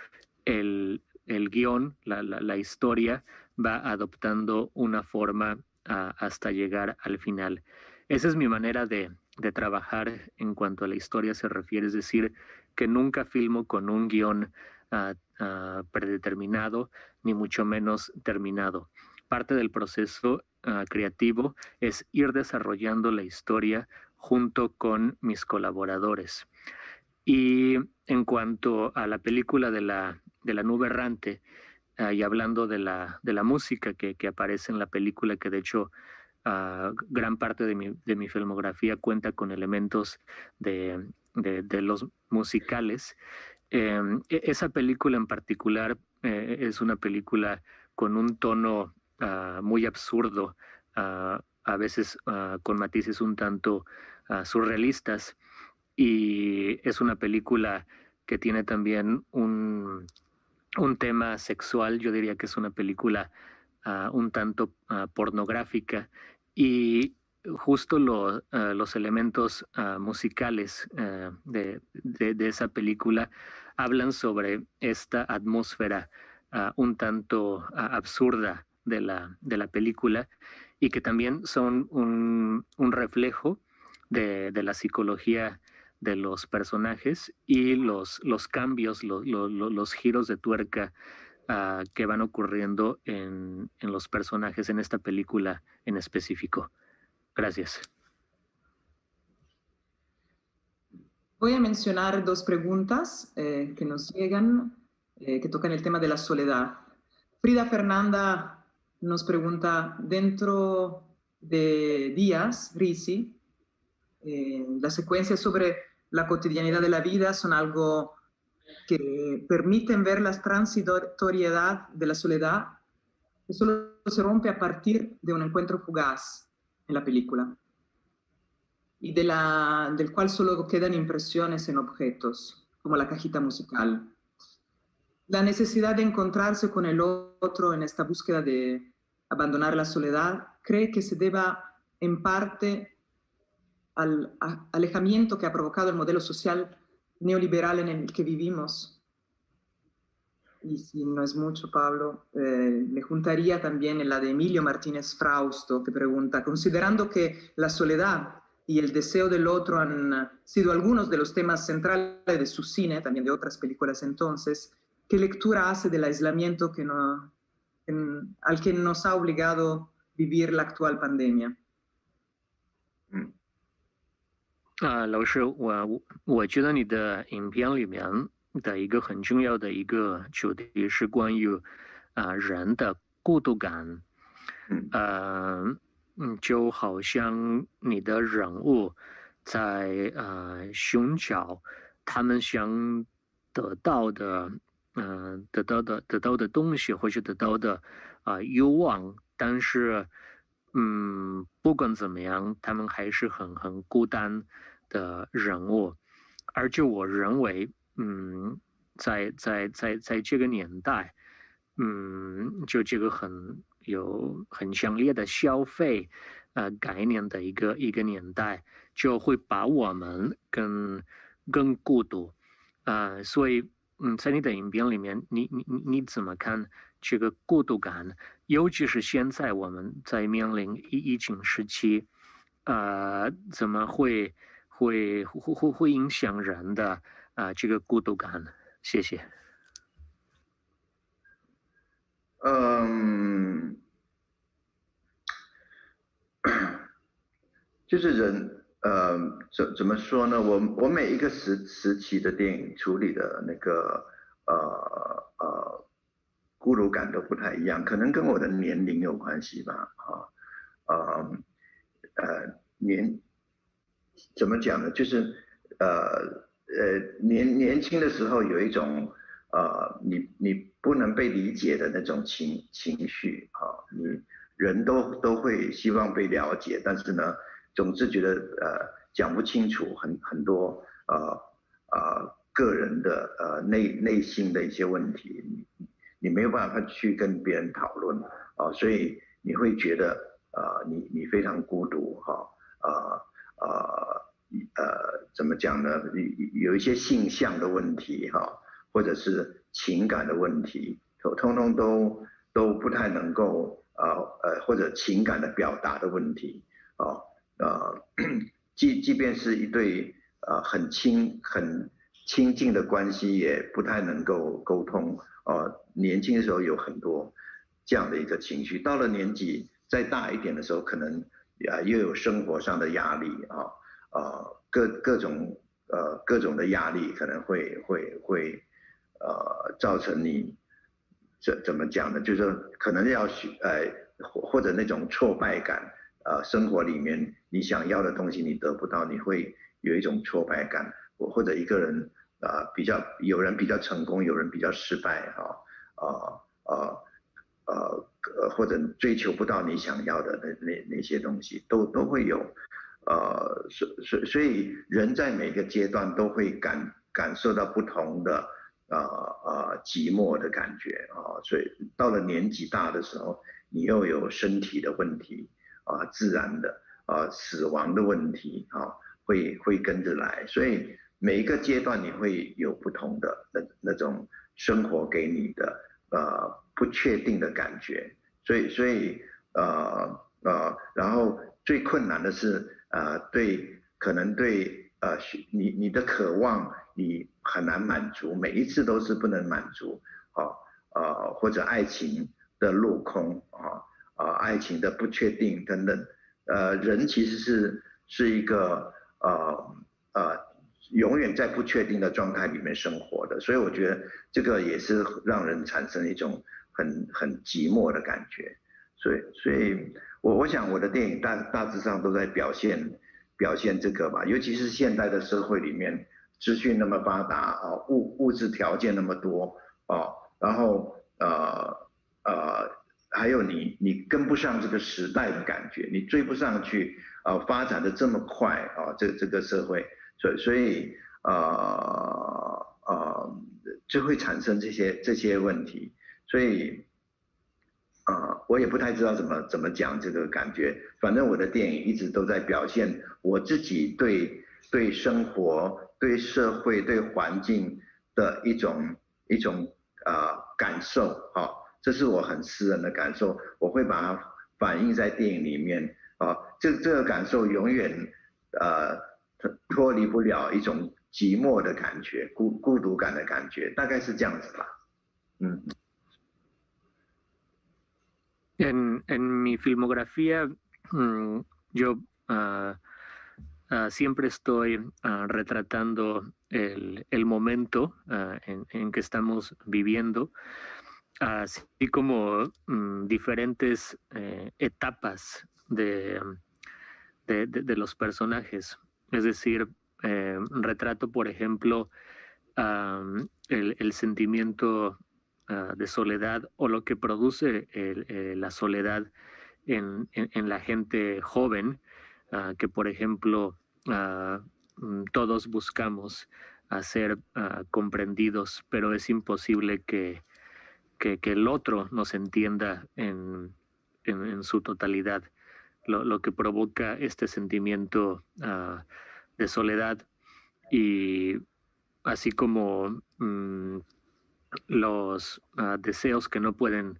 [SPEAKER 4] el guión, la historia va adoptando una forma hasta llegar al final. Esa es mi manera de trabajar en cuanto a la historia se refiere, es decir, que nunca filmo con un guión predeterminado, ni mucho menos terminado. Parte del proceso creativo es ir desarrollando la historia junto con mis colaboradores. Y en cuanto a la película de la nube errante, y hablando de la música que aparece en la película, que de hecho gran parte de mi filmografía cuenta con elementos de los musicales, esa película en particular es una película con un tono muy absurdo, a veces con matices un tanto surrealistas, y es una película que tiene también un tema sexual. Yo diría que es una película un tanto pornográfica y justo los elementos musicales de esa película hablan sobre esta atmósfera un tanto absurda de la película y que también son un reflejo de la psicología de los personajes y los cambios, los giros de tuerca que van ocurriendo en los personajes en esta película en específico. Gracias.
[SPEAKER 3] Voy a mencionar dos preguntas que nos llegan, que tocan el tema de la soledad. Frida Fernanda nos pregunta, dentro de Días, Risi, las secuencias sobre la cotidianidad de la vida son algo que permiten ver la transitoriedad de la soledad, que solo se rompe a partir de un encuentro fugaz en la película, y del cual solo quedan impresiones en objetos, como la cajita musical. La necesidad de encontrarse con el otro en esta búsqueda de abandonar la soledad, cree que se deba en parte al alejamiento que ha provocado el modelo social neoliberal en el que vivimos. Y si no es mucho, Pablo, le juntaría también en la de Emilio Martínez Frausto, que pregunta, considerando que la soledad y el deseo del otro han sido algunos de los temas centrales de su cine, también de otras películas entonces, ¿qué lectura hace del aislamiento al que nos ha obligado vivir la actual pandemia?
[SPEAKER 4] 老师，我觉得你的影片里面的一个很重要的一个主题是关于人的孤独感，就好像你的人物在寻找他们想得到的东西或者得到的欲望，但是不管怎么样，他们还是很孤单的人物，而就我认为，在这个年代，就这个很强烈的消费概念的一个年代，就会把我们更孤独所以在你的影片里面，你怎么看这个孤独感？尤其是现在我们在面临疫情时期，怎么会影响人的这个孤独感？谢谢。
[SPEAKER 5] 就是人，怎么说呢？我每一个时期的电影处理的那个孤独感都不太一样，可能跟我的年龄有关系吧，怎么讲呢？就是年轻的时候有一种你不能被理解的那种情绪你人都会希望被了解，但是呢，总是觉得讲不清楚很多个人的内心的一些问题，你没有办法去跟别人讨论所以你会觉得你非常孤独怎么讲呢？有一些性向的问题或者是情感的问题，通通都不太能够或者情感的表达的问题即便是一对很亲近的关系，也不太能够沟通年轻的时候有很多这样的一个情绪，到了年纪再大一点的时候，可能又有生活上的压力各种的压力可能会造成你怎么讲呢？就是可能要或者那种挫败感生活里面你想要的东西你得不到，你会有一种挫败感，或者一个人有人比较成功，有人比较失败或者追求不到你想要的那些东西都会有所以人在每个阶段都会感受到不同的寂寞的感觉所以到了年纪大的时候，你又有身体的问题自然的死亡的问题会跟着来，所以每一个阶段你会有不同的那种生活给你的不确定的感觉，所以然后最困难的是可能对你的渴望你很难满足，每一次都是不能满足或者爱情的落空爱情的不确定等等，人其实是一个永远在不确定的状态里面生活的，所以我觉得这个也是让人产生一种很寂寞的感觉，所以我想我的电影大致上都在表现这个吧，尤其是现代的社会里面，资讯那么发达物质条件那么多然后还有你跟不上这个时代的感觉，你追不上去发展的这么快这个社会，所以就会产生这些问题，所以我也不太知道怎么讲这个感觉，反正我的电影一直都在表现我自己对生活、对社会、对环境的一种感受这是我很私人的感受，我会把它反映在电影里面这个感受永远脱离不了一种寂寞的感觉、孤独感的感觉，大概是这样子吧。
[SPEAKER 4] En mi filmografía, yo siempre estoy retratando el momento en que estamos viviendo, así como diferentes etapas de los personajes. Es decir, retrato, por ejemplo, el sentimiento de soledad o lo que produce la soledad en la gente joven, que por ejemplo todos buscamos ser comprendidos, pero es imposible que el otro nos entienda en su totalidad, lo que provoca este sentimiento de soledad, y así como los deseos que no pueden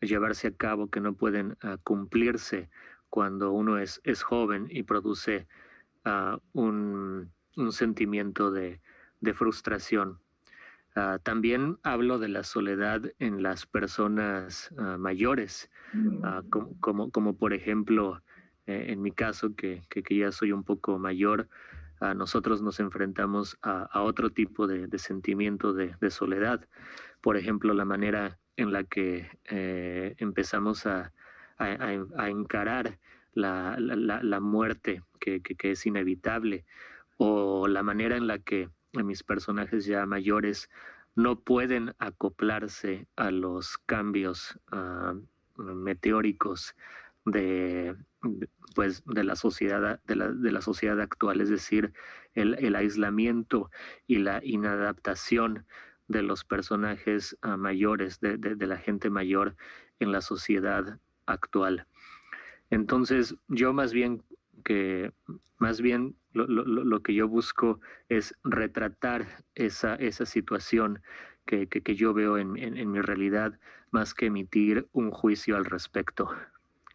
[SPEAKER 4] llevarse a cabo, que no pueden cumplirse cuando uno es joven y produce un sentimiento de frustración. También hablo de la soledad en las personas mayores, como por ejemplo en mi caso, que ya soy un poco mayor, nosotros nos enfrentamos a otro tipo de sentimiento de soledad. Por ejemplo, la manera en la que empezamos a encarar la muerte que es inevitable, o la manera en la que mis personajes ya mayores no pueden acoplarse a los cambios meteóricos de la sociedad actual, es decir, el aislamiento y la inadaptación de los personajes mayores, de la gente mayor en la sociedad actual. Entonces, yo más bien lo que yo busco es retratar esa situación que yo veo en mi realidad, más que emitir un juicio al respecto.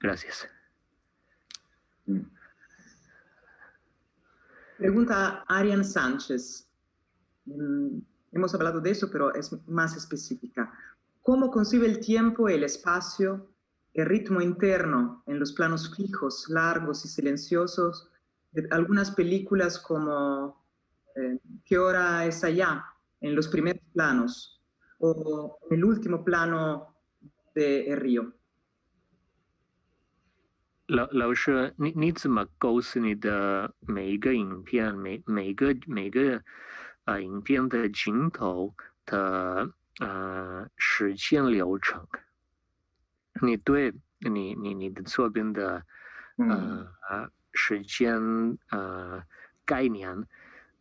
[SPEAKER 4] Gracias.
[SPEAKER 3] Pregunta Arian Sánchez. Hemos hablado de eso, pero es más específica. ¿Cómo concibe el tiempo, el espacio, el ritmo interno en los planos fijos, largos y silenciosos de algunas películas como ¿Qué hora es allá? En los primeros planos, o el último plano de El Río?
[SPEAKER 4] 老师，你怎么构思你的每一个影片，每一个影片的镜头的时间流程？你对你的作品的时间概念，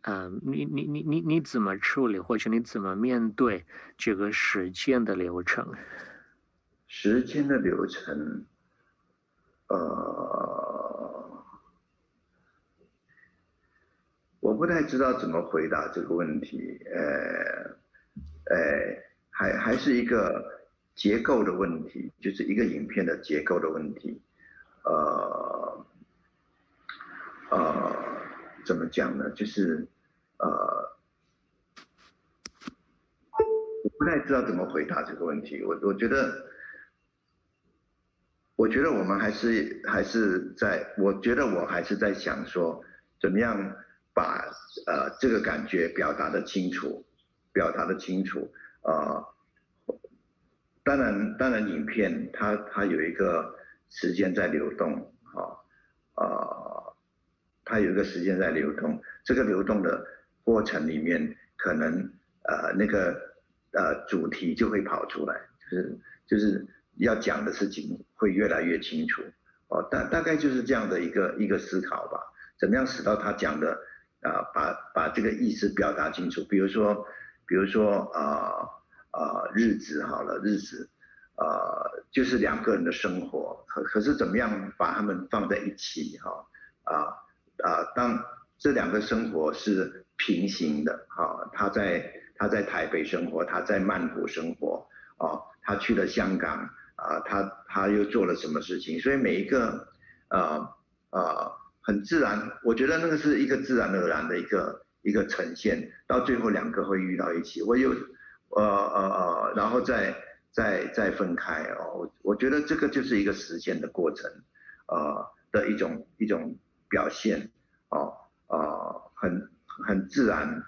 [SPEAKER 4] 你怎么处理，或者你怎么面对这个时间的流程？
[SPEAKER 5] 时间的流程，我不太知道怎么回答这个问题，还是一个结构的问题，就是一个影片的结构的问题，怎么讲呢？就是我不太知道怎么回答这个问题。我觉得我们还是在，我觉得我还是在想说，怎么样把这个感觉表达得清楚。当然影片它有一个时间在流动，它有一个时间在流动，这个流动的过程里面，可能那个主题就会跑出来，就是要讲的事情会越来越清楚，大概就是这样的一个思考吧。怎么样使到他讲的把这个意思表达清楚？比如说日子好了，日子就是两个人的生活，可是怎么样把他们放在一起当这两个生活是平行的，他在台北生活，他在曼谷生活，他去了香港，他又做了什么事情？所以每一个很自然，我觉得那个是一个自然而然的一个呈现，到最后两个会遇到一起。然后再分开我觉得这个就是一个时间的过程的一种表现很自然，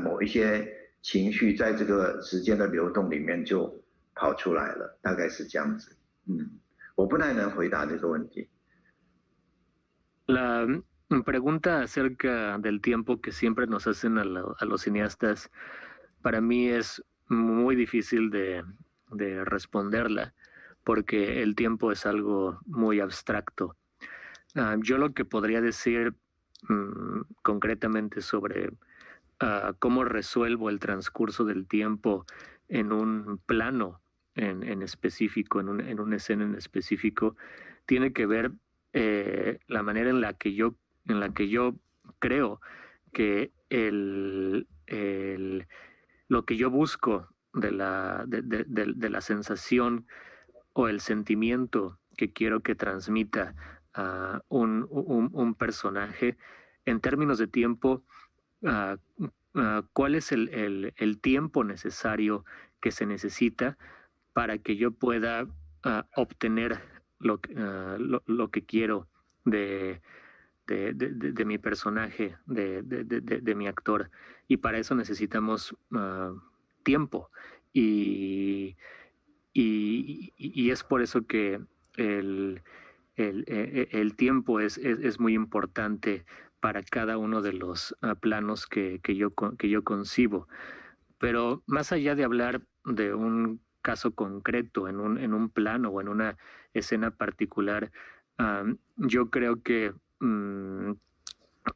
[SPEAKER 5] 某一些情绪在这个时间的流动里面就跑出来了，大概是这样子。我不太能回答这个问题。
[SPEAKER 4] La pregunta acerca del tiempo que siempre nos hacen a los cineastas, para mí es muy difícil de responderla, porque el tiempo es algo muy abstracto. Yo lo que podría decir concretamente sobre cómo resuelvo el transcurso del tiempo en un plano en específico, en una escena en específico, tiene que ver la manera en la que yo creo que lo que yo busco de la sensación o el sentimiento que quiero que transmita un personaje en términos de tiempo, cuál es el tiempo necesario que se necesita para que yo pueda obtener lo que quiero de mi personaje, de mi actor. Y para eso necesitamos tiempo. Y es por eso que el tiempo es muy importante para cada uno de los planos que yo concibo. Pero más allá de hablar de un caso concreto, en un plano o en una escena particular, yo creo que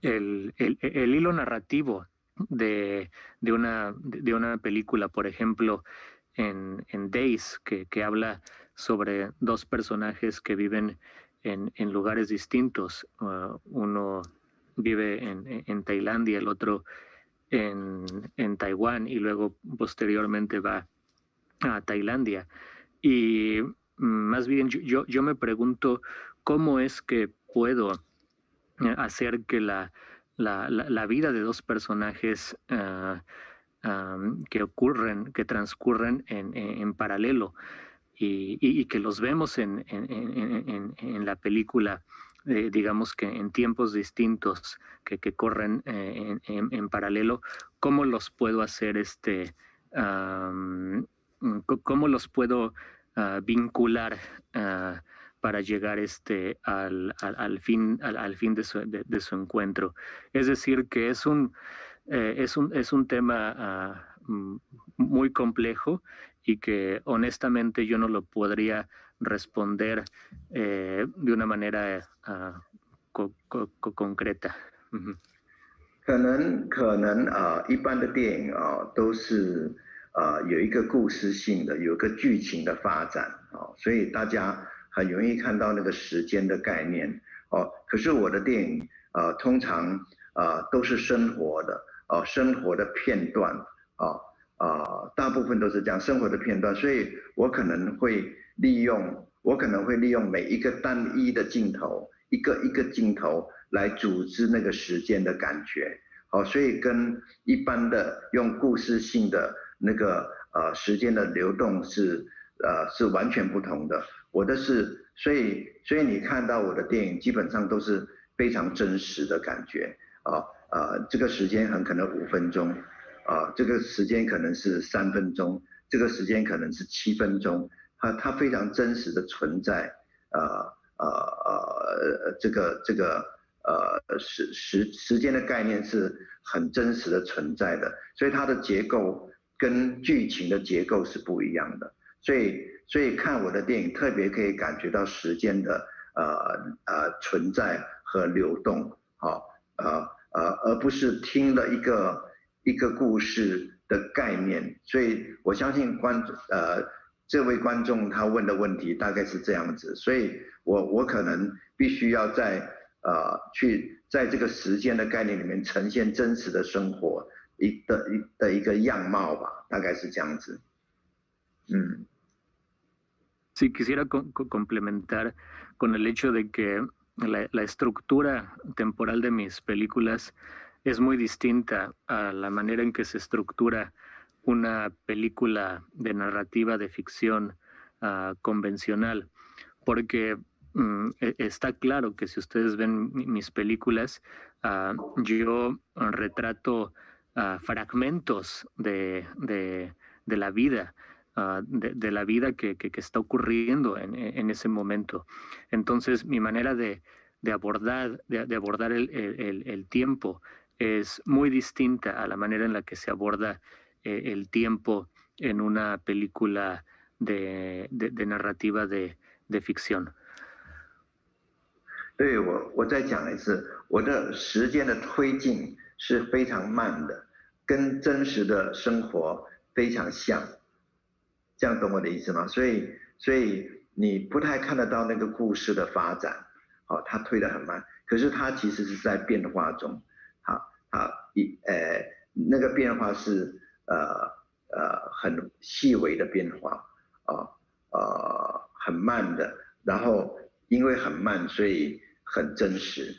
[SPEAKER 4] el hilo narrativo de una película, por ejemplo, en Days, que habla sobre dos personajes que viven en lugares distintos. Uno vive en Tailandia, el otro en Taiwán, y luego posteriormente va a Tailandia. Y más bien yo me pregunto cómo es que puedo hacer que la vida de dos personajes que transcurren en paralelo y que los vemos en la película, digamos que en tiempos distintos que corren en paralelo, ¿cómo los puedo hacer cómo los puedo vincular para llegar al fin de su encuentro? Es decir, que es un tema muy complejo y que honestamente yo no lo podría responder de una manera concreta.
[SPEAKER 5] 可能一般的电影都是有一个故事性的，有个剧情的发展所以大家很容易看到那个时间的概念可是我的电影通常都是生活的生活的片段大部分都是这样生活的片段，所以我可能会利用每一个单一的镜头，一个镜头来组织那个时间的感觉所以跟一般的用故事性的那个时间的流动是完全不同的。我的是，所以你看到我的电影基本上都是非常真实的感觉这个时间很可能5分钟这个时间可能是3分钟，这个时间可能是7分钟，它非常真实的存在这个时间的概念是很真实的存在的，所以它的结构跟剧情的结构是不一样的，所以看我的电影特别可以感觉到时间的存在和流动而不是听了一个故事的概念，所以我相信这位观众他问的问题大概是这样子，所以我可能必须要在这个时间的概念里面呈现真实的生活的一个样貌吧，大概是这样子。
[SPEAKER 4] Sí, quisiera complementar con el hecho de que la estructura temporal de mis películas es muy distinta a la manera en que se estructura una película de narrativa de ficción convencional, porque está claro que si ustedes ven mis películas, yo retrato fragmentos de la vida, de la vida que está ocurriendo en ese momento. Entonces, mi manera de abordar el tiempo es muy distinta a la manera en la que se aborda el tiempo en una película de narrativa de ficción.
[SPEAKER 5] 对，我再讲一次，我的时间的推进是非常慢的，跟真实的生活非常像，这样懂我的意思吗？所以你不太看得到那个故事的发展，它推得很慢，可是它其实是在变化中，那个变化是很细微的变化，很慢的，然后因为很慢，所以很真实，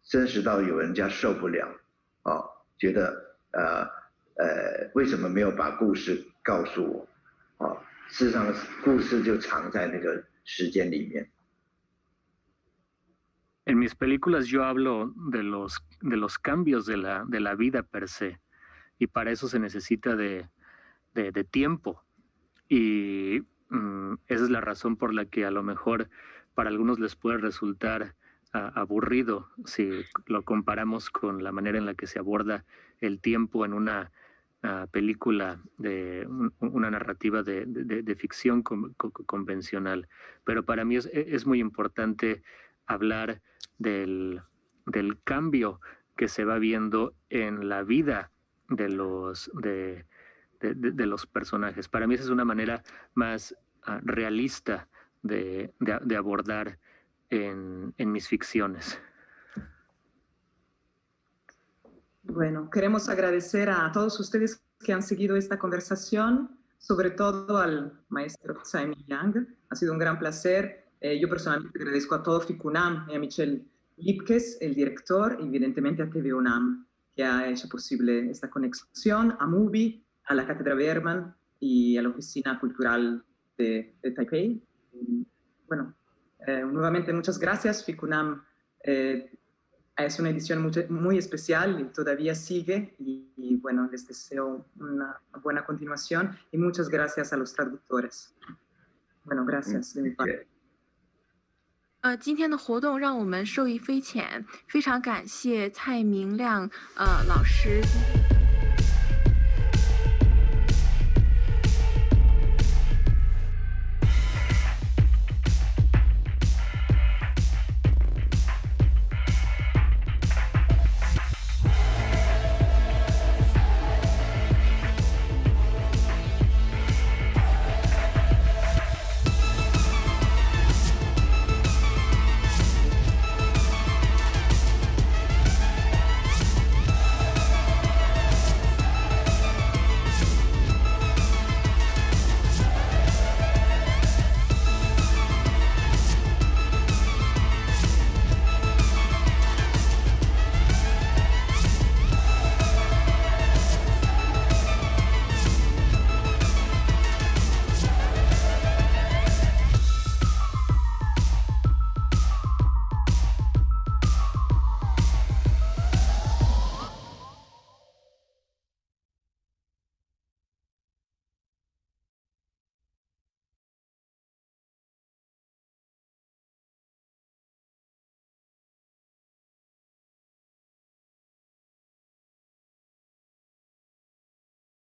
[SPEAKER 5] 真实到有人家受不了，觉得为什么没有把故事告诉我？事实上，故事就藏在那个时间里面。
[SPEAKER 4] En mis películas yo hablo de los cambios de la vida per se, y para eso se necesita de tiempo. Y esa es la razón por la que a lo mejor para algunos les puede resultar aburrido si lo comparamos con la manera en la que se aborda el tiempo en una película de una narrativa de ficción convencional. Pero para mí es muy importante hablar del cambio que se va viendo en la vida de los personajes. Para mí esa es una manera más realista de abordar en mis ficciones.
[SPEAKER 3] Bueno, queremos agradecer a todos ustedes que han seguido esta conversación, sobre todo al maestro Tsai Ming-Liang. Ha sido un gran placer. Yo personalmente agradezco a todo FICUNAM y a Michel Lipkes, el director, y evidentemente a TV UNAM, que ha hecho posible esta conexión, a MUBI, a la Cátedra Berman y a la Oficina Cultural de Taipei. Bueno, nuevamente muchas gracias. FICUNAM es una edición muy especial y todavía sigue. Y bueno, les deseo una buena continuación y muchas gracias a los traductores. Bueno, gracias de mi parte.
[SPEAKER 1] 今天的活动让我们受益匪浅，非常感谢蔡明亮老师。